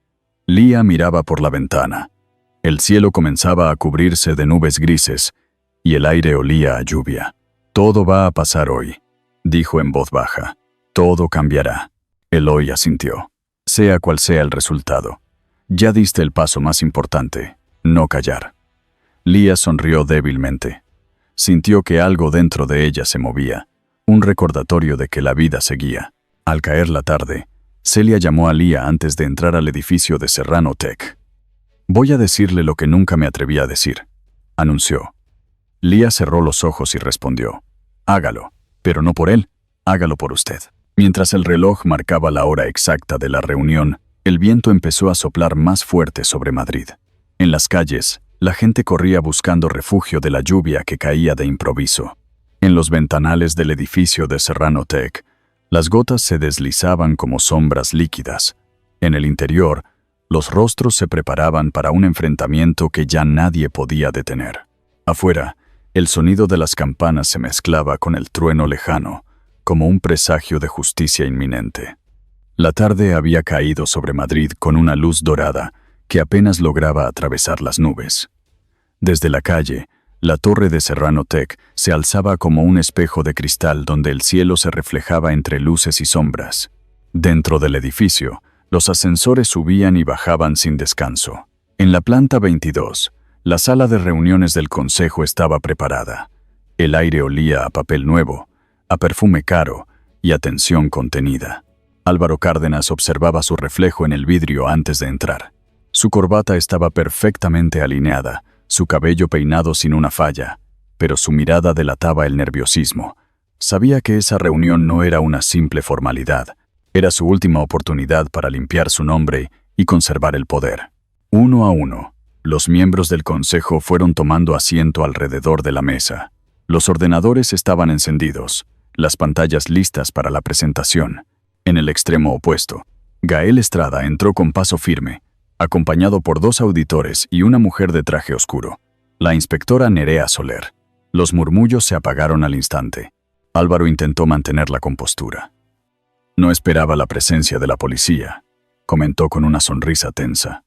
Lía miraba por la ventana. El cielo comenzaba a cubrirse de nubes grises y el aire olía a lluvia. «Todo va a pasar hoy», dijo en voz baja. «Todo cambiará». Eloy asintió. «Sea cual sea el resultado. Ya diste el paso más importante, no callar». Lía sonrió débilmente. Sintió que algo dentro de ella se movía, un recordatorio de que la vida seguía. Al caer la tarde, Celia llamó a Lía antes de entrar al edificio de Serranotec. «Voy a decirle lo que nunca me atreví a decir», anunció. Lía cerró los ojos y respondió: «Hágalo, pero no por él, hágalo por usted». Mientras el reloj marcaba la hora exacta de la reunión, el viento empezó a soplar más fuerte sobre Madrid. En las calles, la gente corría buscando refugio de la lluvia que caía de improviso. En los ventanales del edificio de Serranotec, las gotas se deslizaban como sombras líquidas. En el interior, los rostros se preparaban para un enfrentamiento que ya nadie podía detener. Afuera, el sonido de las campanas se mezclaba con el trueno lejano, como un presagio de justicia inminente. La tarde había caído sobre Madrid con una luz dorada que apenas lograba atravesar las nubes. Desde la calle, la torre de Serranotec se alzaba como un espejo de cristal donde el cielo se reflejaba entre luces y sombras. Dentro del edificio, los ascensores subían y bajaban sin descanso. En la planta 22, la sala de reuniones del consejo estaba preparada. El aire olía a papel nuevo, a perfume caro y a tensión contenida. Álvaro Cárdenas observaba su reflejo en el vidrio antes de entrar. Su corbata estaba perfectamente alineada, su cabello peinado sin una falla, pero su mirada delataba el nerviosismo. Sabía que esa reunión no era una simple formalidad, era su última oportunidad para limpiar su nombre y conservar el poder. Uno a uno, los miembros del consejo fueron tomando asiento alrededor de la mesa. Los ordenadores estaban encendidos, las pantallas listas para la presentación. En el extremo opuesto, Gael Estrada entró con paso firme, acompañado por 2 auditores y una mujer de traje oscuro, la inspectora Nerea Soler. Los murmullos se apagaron al instante. Álvaro intentó mantener la compostura. «No esperaba la presencia de la policía», comentó con una sonrisa tensa.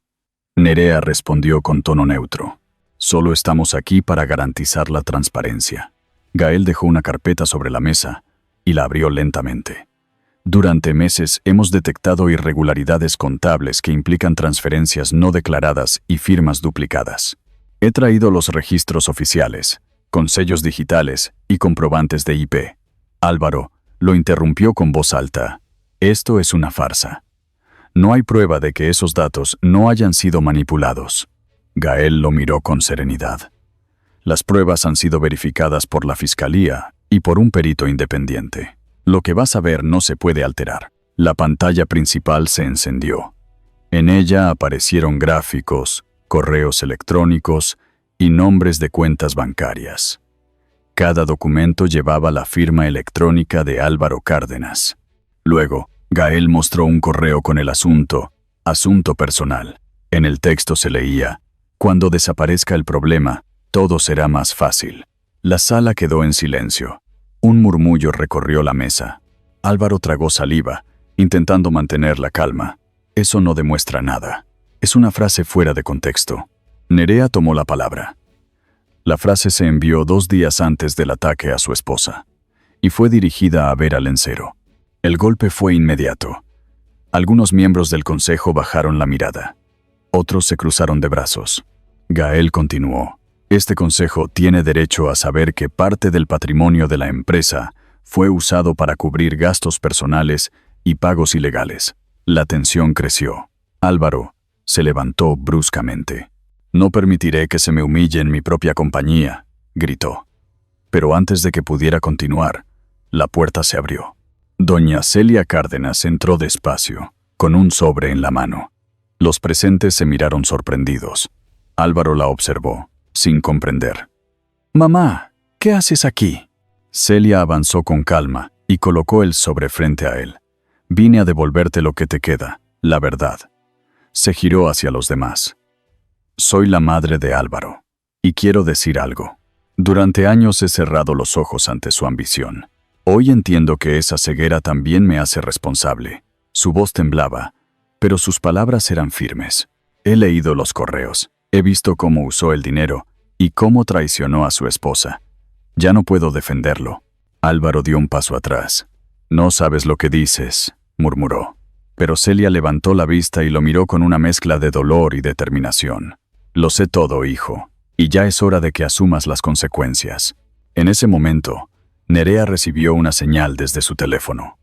Nerea respondió con tono neutro: «Solo estamos aquí para garantizar la transparencia». Gael dejó una carpeta sobre la mesa y la abrió lentamente. «Durante meses hemos detectado irregularidades contables que implican transferencias no declaradas y firmas duplicadas. He traído los registros oficiales, con sellos digitales y comprobantes de IP». Álvaro lo interrumpió con voz alta: «Esto es una farsa. No hay prueba de que esos datos no hayan sido manipulados». Gael lo miró con serenidad. «Las pruebas han sido verificadas por la Fiscalía y por un perito independiente. Lo que vas a ver no se puede alterar». La pantalla principal se encendió. En ella aparecieron gráficos, correos electrónicos y nombres de cuentas bancarias. Cada documento llevaba la firma electrónica de Álvaro Cárdenas. Luego, Gael mostró un correo con el asunto personal. En el texto se leía: «Cuando desaparezca el problema, todo será más fácil». La sala quedó en silencio. Un murmullo recorrió la mesa. Álvaro tragó saliva, intentando mantener la calma. «Eso no demuestra nada. Es una frase fuera de contexto». Nerea tomó la palabra. La frase se envió 2 días antes del ataque a su esposa y fue dirigida a Vera Lencero. El golpe fue inmediato. Algunos miembros del consejo bajaron la mirada. Otros se cruzaron de brazos. Gael continuó. Este consejo tiene derecho a saber que parte del patrimonio de la empresa fue usado para cubrir gastos personales y pagos ilegales. La tensión creció. Álvaro se levantó bruscamente. «No permitiré que se me humille en mi propia compañía», gritó. Pero antes de que pudiera continuar, la puerta se abrió. Doña Celia Cárdenas entró despacio, con un sobre en la mano. Los presentes se miraron sorprendidos. Álvaro la observó, sin comprender. «Mamá, ¿qué haces aquí?». Celia avanzó con calma y colocó el sobre frente a él. «Vine a devolverte lo que te queda, la verdad». Se giró hacia los demás. «Soy la madre de Álvaro, y quiero decir algo. Durante años he cerrado los ojos ante su ambición. Hoy entiendo que esa ceguera también me hace responsable». Su voz temblaba, pero sus palabras eran firmes. «He leído los correos, he visto cómo usó el dinero y cómo traicionó a su esposa. Ya no puedo defenderlo». Álvaro dio un paso atrás. «No sabes lo que dices», murmuró. Pero Celia levantó la vista y lo miró con una mezcla de dolor y determinación. «Lo sé todo, hijo, y ya es hora de que asumas las consecuencias». En ese momento, Nerea recibió una señal desde su teléfono.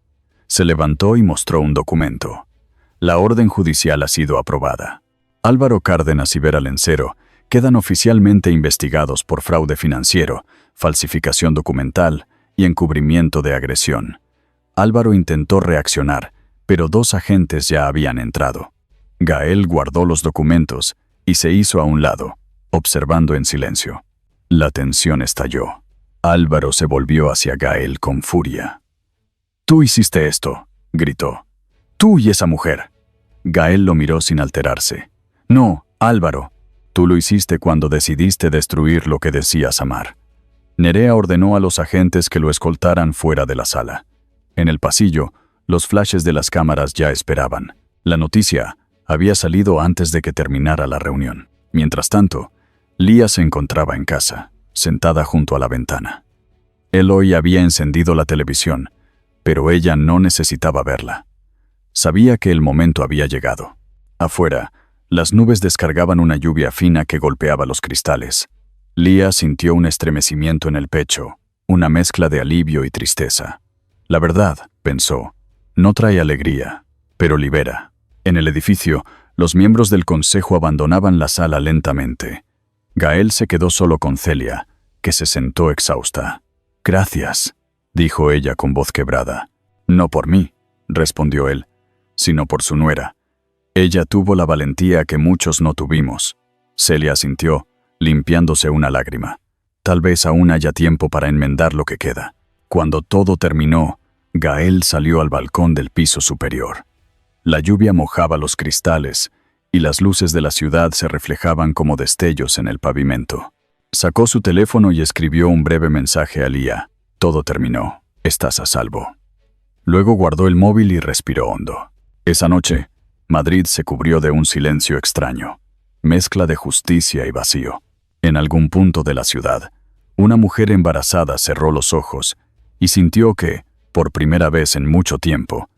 Se levantó y mostró un documento. La orden judicial ha sido aprobada. Álvaro Cárdenas y Vera Lencero quedan oficialmente investigados por fraude financiero, falsificación documental y encubrimiento de agresión. Álvaro intentó reaccionar, pero 2 agentes ya habían entrado. Gael guardó los documentos y se hizo a un lado, observando en silencio. La tensión estalló. Álvaro se volvió hacia Gael con furia. «Tú hiciste esto», gritó. «Tú y esa mujer». Gael lo miró sin alterarse. «No, Álvaro, tú lo hiciste cuando decidiste destruir lo que decías amar». Nerea ordenó a los agentes que lo escoltaran fuera de la sala. En el pasillo, los flashes de las cámaras ya esperaban. La noticia había salido antes de que terminara la reunión. Mientras tanto, Lía se encontraba en casa, sentada junto a la ventana. Eloy había encendido la televisión, pero ella no necesitaba verla. Sabía que el momento había llegado. Afuera, las nubes descargaban una lluvia fina que golpeaba los cristales. Lía sintió un estremecimiento en el pecho, una mezcla de alivio y tristeza. La verdad, pensó, no trae alegría, pero libera. En el edificio, los miembros del consejo abandonaban la sala lentamente. Gael se quedó solo con Celia, que se sentó exhausta. «Gracias», dijo ella con voz quebrada. «No por mí», respondió él, «sino por su nuera. Ella tuvo la valentía que muchos no tuvimos». Celia asintió, limpiándose una lágrima. «Tal vez aún haya tiempo para enmendar lo que queda». Cuando todo terminó, Gael salió al balcón del piso superior. La lluvia mojaba los cristales y las luces de la ciudad se reflejaban como destellos en el pavimento. Sacó su teléfono y escribió un breve mensaje a Lía. «Todo terminó. Estás a salvo». Luego guardó el móvil y respiró hondo. Esa noche, Madrid se cubrió de un silencio extraño, mezcla de justicia y vacío. En algún punto de la ciudad, una mujer embarazada cerró los ojos y sintió que, por primera vez en mucho tiempo,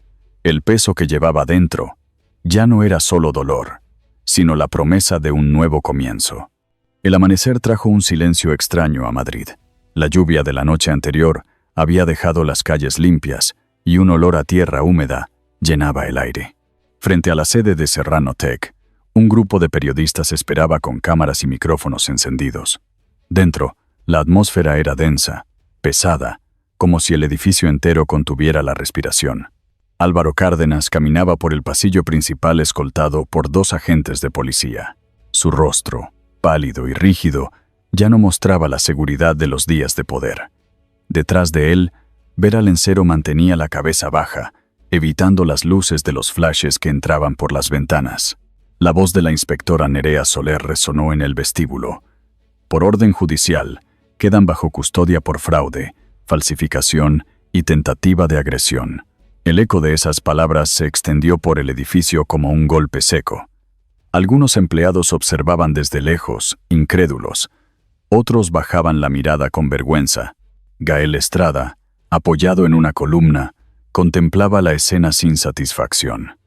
el peso que llevaba dentro ya no era solo dolor, sino la promesa de un nuevo comienzo. El amanecer trajo un silencio extraño a Madrid. La lluvia de la noche anterior había dejado las calles limpias y un olor a tierra húmeda llenaba el aire. Frente a la sede de Serrano Tech, un grupo de periodistas esperaba con cámaras y micrófonos encendidos. Dentro, la atmósfera era densa, pesada, como si el edificio entero contuviera la respiración. Álvaro Cárdenas caminaba por el pasillo principal escoltado por 2 agentes de policía. Su rostro, pálido y rígido, ya no mostraba la seguridad de los días de poder. Detrás de él, Vera Lencero mantenía la cabeza baja, evitando las luces de los flashes que entraban por las ventanas. La voz de la inspectora Nerea Soler resonó en el vestíbulo. Por orden judicial, quedan bajo custodia por fraude, falsificación y tentativa de agresión. El eco de esas palabras se extendió por el edificio como un golpe seco. Algunos empleados observaban desde lejos, incrédulos. Otros bajaban la mirada con vergüenza. Gael Estrada, apoyado en una columna, contemplaba la escena sin satisfacción.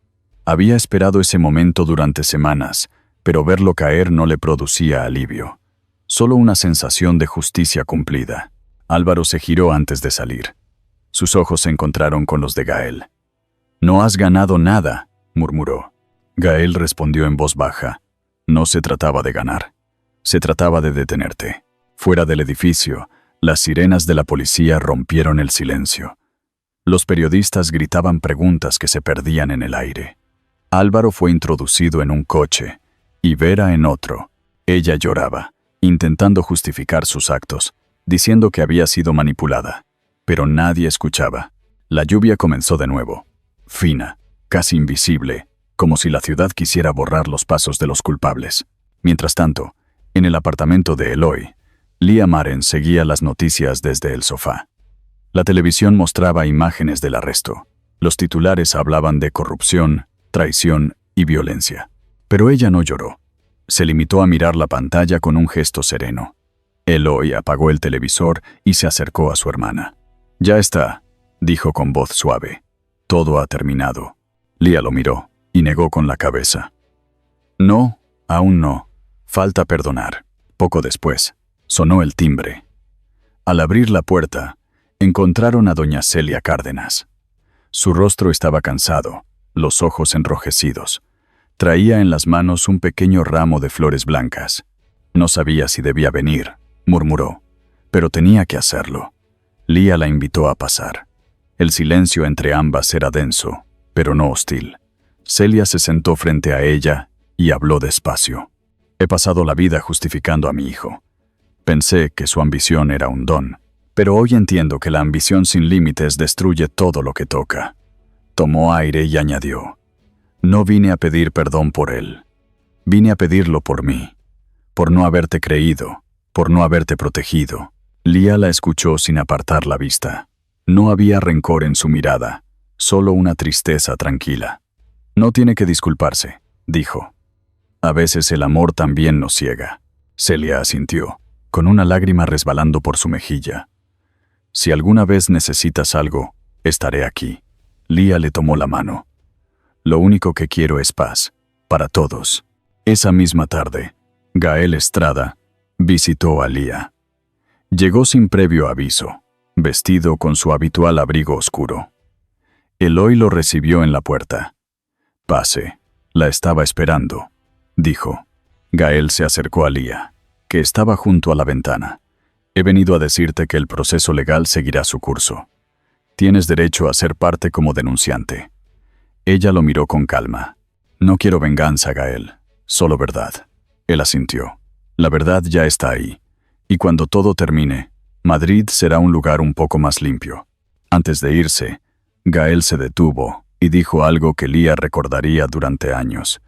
Había esperado ese momento durante semanas, pero verlo caer no le producía alivio. Solo una sensación de justicia cumplida. Álvaro se giró antes de salir. Sus ojos se encontraron con los de Gael. «No has ganado nada», murmuró. Gael respondió en voz baja. «No se trataba de ganar. Se trataba de detenerte». Fuera del edificio, las sirenas de la policía rompieron el silencio. Los periodistas gritaban preguntas que se perdían en el aire. Álvaro fue introducido en un coche y Vera en otro. Ella lloraba, intentando justificar sus actos, diciendo que había sido manipulada. Pero nadie escuchaba. La lluvia comenzó de nuevo, fina, casi invisible, como si la ciudad quisiera borrar los pasos de los culpables. Mientras tanto, en el apartamento de Eloy, Lía Maren seguía las noticias desde el sofá. La televisión mostraba imágenes del arresto. Los titulares hablaban de corrupción, traición y violencia. Pero ella no lloró. Se limitó a mirar la pantalla con un gesto sereno. Eloy apagó el televisor y se acercó a su hermana. «Ya está», dijo con voz suave. «Todo ha terminado». Lía lo miró y negó con la cabeza. «No, aún no. Falta perdonar». Poco después, sonó el timbre. Al abrir la puerta, encontraron a doña Celia Cárdenas. Su rostro estaba cansado, los ojos enrojecidos. Traía en las manos un pequeño ramo de flores blancas. «No sabía si debía venir», murmuró, «pero tenía que hacerlo». Lía la invitó a pasar. El silencio entre ambas era denso, pero no hostil. Celia se sentó frente a ella y habló despacio. «He pasado la vida justificando a mi hijo. Pensé que su ambición era un don, pero hoy entiendo que la ambición sin límites destruye todo lo que toca». Tomó aire y añadió: «No vine a pedir perdón por él. Vine a pedirlo por mí, por no haberte creído, por no haberte protegido». Lía la escuchó sin apartar la vista. No había rencor en su mirada, solo una tristeza tranquila. «No tiene que disculparse», dijo. «A veces el amor también nos ciega». Celia asintió, con una lágrima resbalando por su mejilla. «Si alguna vez necesitas algo, estaré aquí». Lía le tomó la mano. «Lo único que quiero es paz, para todos». Esa misma tarde, Gael Estrada visitó a Lía. Llegó sin previo aviso, vestido con su habitual abrigo oscuro. Eloy lo recibió en la puerta. «Pase, la estaba esperando», dijo. Gael se acercó a Lía, que estaba junto a la ventana. «He venido a decirte que el proceso legal seguirá su curso. Tienes derecho a ser parte como denunciante». Ella lo miró con calma. «No quiero venganza, Gael, solo verdad». Él asintió. «La verdad ya está ahí. Y cuando todo termine, Madrid será un lugar un poco más limpio». Antes de irse, Gael se detuvo y dijo algo que Lía recordaría durante años.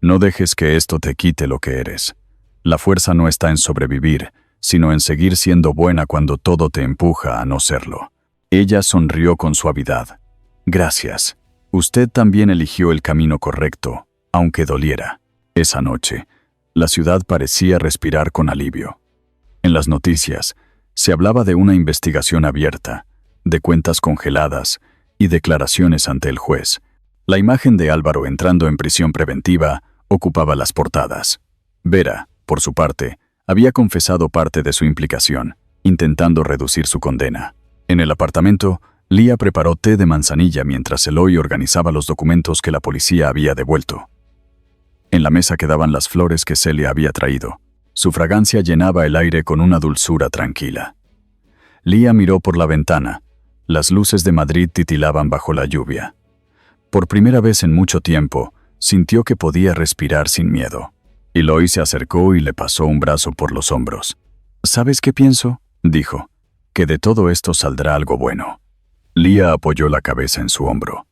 «No dejes que esto te quite lo que eres. La fuerza no está en sobrevivir, sino en seguir siendo buena cuando todo te empuja a no serlo». Ella sonrió con suavidad. «Gracias. Usted también eligió el camino correcto, aunque doliera». Esa noche, la ciudad parecía respirar con alivio. En las noticias, se hablaba de una investigación abierta, de cuentas congeladas y declaraciones ante el juez. La imagen de Álvaro entrando en prisión preventiva ocupaba las portadas. Vera, por su parte, había confesado parte de su implicación, intentando reducir su condena. En el apartamento, Lía preparó té de manzanilla mientras Eloy organizaba los documentos que la policía había devuelto. En la mesa quedaban las flores que Celia había traído. Su fragancia llenaba el aire con una dulzura tranquila. Lía miró por la ventana. Las luces de Madrid titilaban bajo la lluvia. Por primera vez en mucho tiempo, sintió que podía respirar sin miedo. Eloy se acercó y le pasó un brazo por los hombros. «¿Sabes qué pienso?», dijo. «Que de todo esto saldrá algo bueno». Lía apoyó la cabeza en su hombro.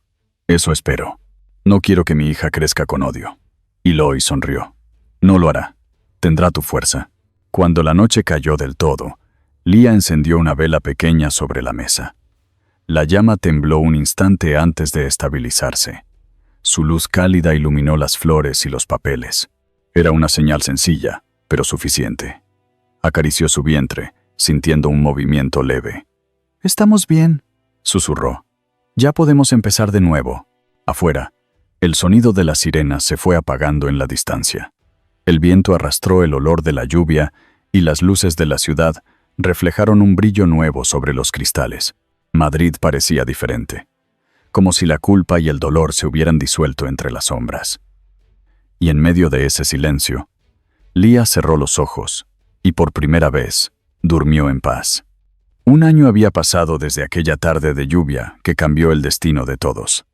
«Eso espero. No quiero que mi hija crezca con odio». Eloy sonrió. «No lo hará. Tendrá tu fuerza». Cuando la noche cayó del todo, Lía encendió una vela pequeña sobre la mesa. La llama tembló un instante antes de estabilizarse. Su luz cálida iluminó las flores y los papeles. Era una señal sencilla, pero suficiente. Acarició su vientre, sintiendo un movimiento leve. «Estamos bien», susurró. «Ya podemos empezar de nuevo». Afuera, el sonido de las sirenas se fue apagando en la distancia. El viento arrastró el olor de la lluvia y las luces de la ciudad reflejaron un brillo nuevo sobre los cristales. Madrid parecía diferente, como si la culpa y el dolor se hubieran disuelto entre las sombras. Y en medio de ese silencio, Lía cerró los ojos y por primera vez durmió en paz. Un año había pasado desde aquella tarde de lluvia que cambió el destino de todos.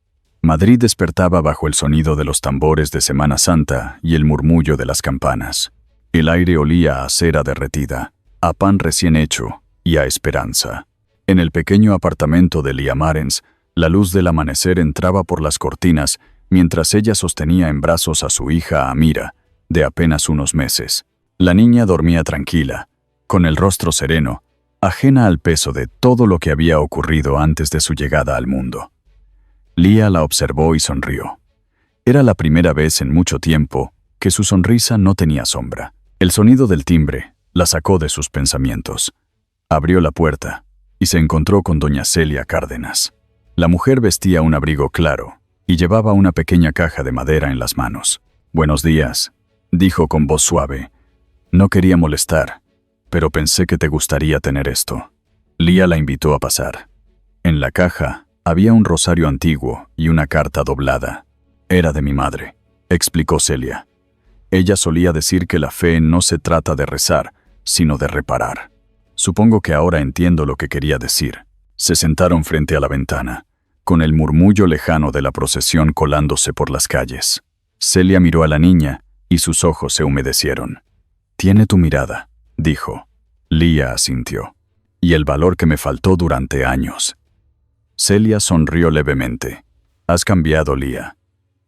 Madrid despertaba bajo el sonido de los tambores de Semana Santa y el murmullo de las campanas. El aire olía a cera derretida, a pan recién hecho y a esperanza. En el pequeño apartamento de Lía Marens, la luz del amanecer entraba por las cortinas mientras ella sostenía en brazos a su hija Amira, de apenas unos meses. La niña dormía tranquila, con el rostro sereno, ajena al peso de todo lo que había ocurrido antes de su llegada al mundo. Lía la observó y sonrió. Era la primera vez en mucho tiempo que su sonrisa no tenía sombra. El sonido del timbre la sacó de sus pensamientos. Abrió la puerta y se encontró con doña Celia Cárdenas. La mujer vestía un abrigo claro y llevaba una pequeña caja de madera en las manos. «Buenos días», dijo con voz suave. «No quería molestar, pero pensé que te gustaría tener esto». Lía la invitó a pasar. En la caja había un rosario antiguo y una carta doblada. «Era de mi madre», explicó Celia. «Ella solía decir que la fe no se trata de rezar, sino de reparar». Supongo que ahora entiendo lo que quería decir. Se sentaron frente a la ventana, con el murmullo lejano de la procesión colándose por las calles. Celia miró a la niña y sus ojos se humedecieron. «Tiene tu mirada», dijo. Lía asintió. «Y el valor que me faltó durante años». Celia sonrió levemente. «Has cambiado, Lía.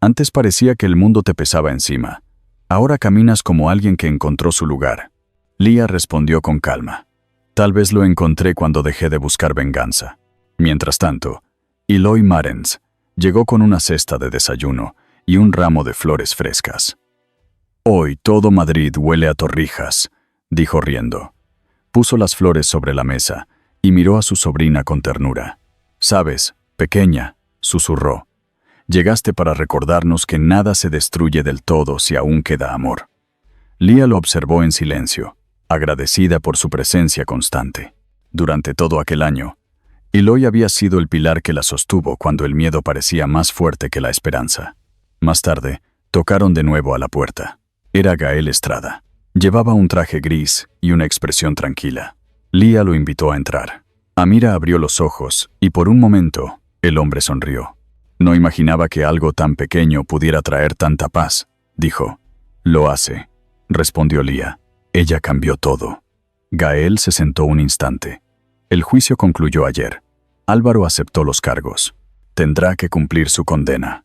Antes parecía que el mundo te pesaba encima. Ahora caminas como alguien que encontró su lugar». Lía respondió con calma. «Tal vez lo encontré cuando dejé de buscar venganza». Mientras tanto, Eloy Marens llegó con una cesta de desayuno y un ramo de flores frescas. «Hoy todo Madrid huele a torrijas», dijo riendo. Puso las flores sobre la mesa y miró a su sobrina con ternura. «Sabes, pequeña», susurró, «llegaste para recordarnos que nada se destruye del todo si aún queda amor». Lía lo observó en silencio, agradecida por su presencia constante. Durante todo aquel año, Eloy había sido el pilar que la sostuvo cuando el miedo parecía más fuerte que la esperanza. Más tarde, tocaron de nuevo a la puerta. Era Gael Estrada. Llevaba un traje gris y una expresión tranquila. Lía lo invitó a entrar. Amira abrió los ojos y por un momento el hombre sonrió. «No imaginaba que algo tan pequeño pudiera traer tanta paz», dijo. «Lo hace», respondió Lía. Ella cambió todo. Gael se sentó un instante. «El juicio concluyó ayer. Álvaro aceptó los cargos. Tendrá que cumplir su condena».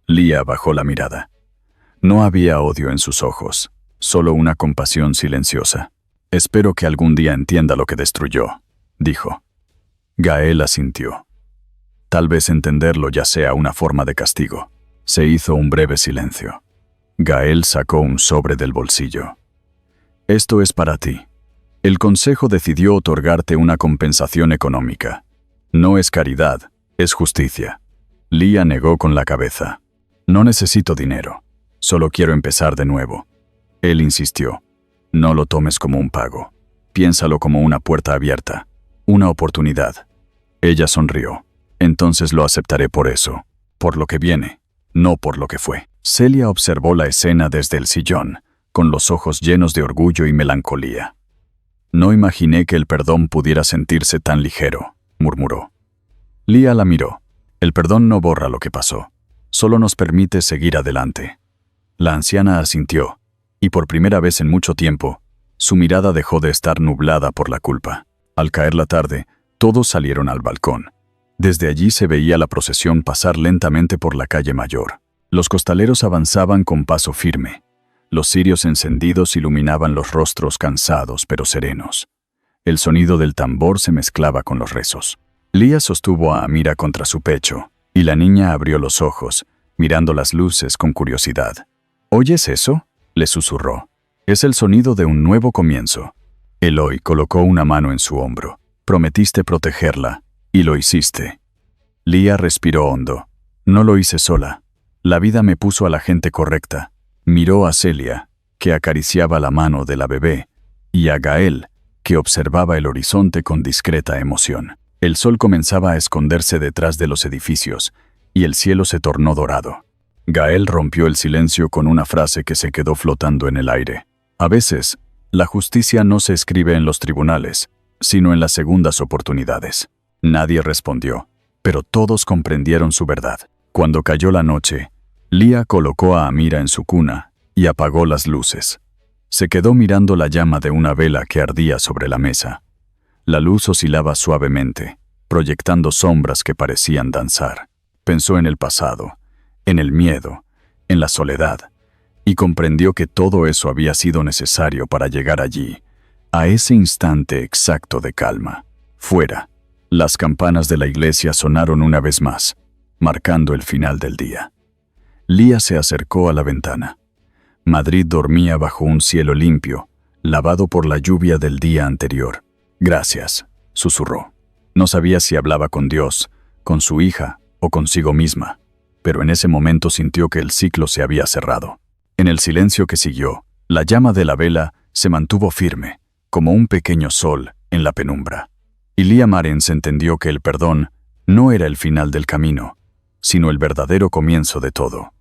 Lía bajó la mirada. No había odio en sus ojos, solo una compasión silenciosa. «Espero que algún día entienda lo que destruyó», dijo. Gael asintió. «Tal vez entenderlo ya sea una forma de castigo». Se hizo un breve silencio. Gael sacó un sobre del bolsillo. «Esto es para ti. El Consejo decidió otorgarte una compensación económica. No es caridad, es justicia». Lía negó con la cabeza. «No necesito dinero. Solo quiero empezar de nuevo». Él insistió. «No lo tomes como un pago. Piénsalo como una puerta abierta, una oportunidad». Ella sonrió. «Entonces lo aceptaré por eso, por lo que viene, no por lo que fue». Celia observó la escena desde el sillón, con los ojos llenos de orgullo y melancolía. «No imaginé que el perdón pudiera sentirse tan ligero», murmuró. Lía la miró. «El perdón no borra lo que pasó, solo nos permite seguir adelante». La anciana asintió, y por primera vez en mucho tiempo, su mirada dejó de estar nublada por la culpa. Al caer la tarde, todos salieron al balcón. Desde allí se veía la procesión pasar lentamente por la calle Mayor. Los costaleros avanzaban con paso firme. Los cirios encendidos iluminaban los rostros cansados pero serenos. El sonido del tambor se mezclaba con los rezos. Lía sostuvo a Amira contra su pecho, y la niña abrió los ojos, mirando las luces con curiosidad. «¿Oyes eso?», le susurró. Es el sonido de un nuevo comienzo. Eloy colocó una mano en su hombro. Prometiste protegerla, y lo hiciste. Lía respiró hondo. No lo hice sola. La vida me puso a la gente correcta. Miró a Celia, que acariciaba la mano de la bebé, y a Gael, que observaba el horizonte con discreta emoción. El sol comenzaba a esconderse detrás de los edificios, y el cielo se tornó dorado. Gael rompió el silencio con una frase que se quedó flotando en el aire. A veces, la justicia no se escribe en los tribunales, sino en las segundas oportunidades. Nadie respondió, pero todos comprendieron su verdad. Cuando cayó la noche, Lía colocó a Amira en su cuna y apagó las luces. Se quedó mirando la llama de una vela que ardía sobre la mesa. La luz oscilaba suavemente, proyectando sombras que parecían danzar. Pensó en el pasado, en el miedo, en la soledad, y comprendió que todo eso había sido necesario para llegar allí, a ese instante exacto de calma. Fuera, las campanas de la iglesia sonaron una vez más, marcando el final del día. Lía se acercó a la ventana. Madrid dormía bajo un cielo limpio, lavado por la lluvia del día anterior. «Gracias», susurró. No sabía si hablaba con Dios, con su hija o consigo misma, pero en ese momento sintió que el ciclo se había cerrado. En el silencio que siguió, la llama de la vela se mantuvo firme, como un pequeño sol en la penumbra. Y Lía Marens entendió que el perdón no era el final del camino, sino el verdadero comienzo de todo.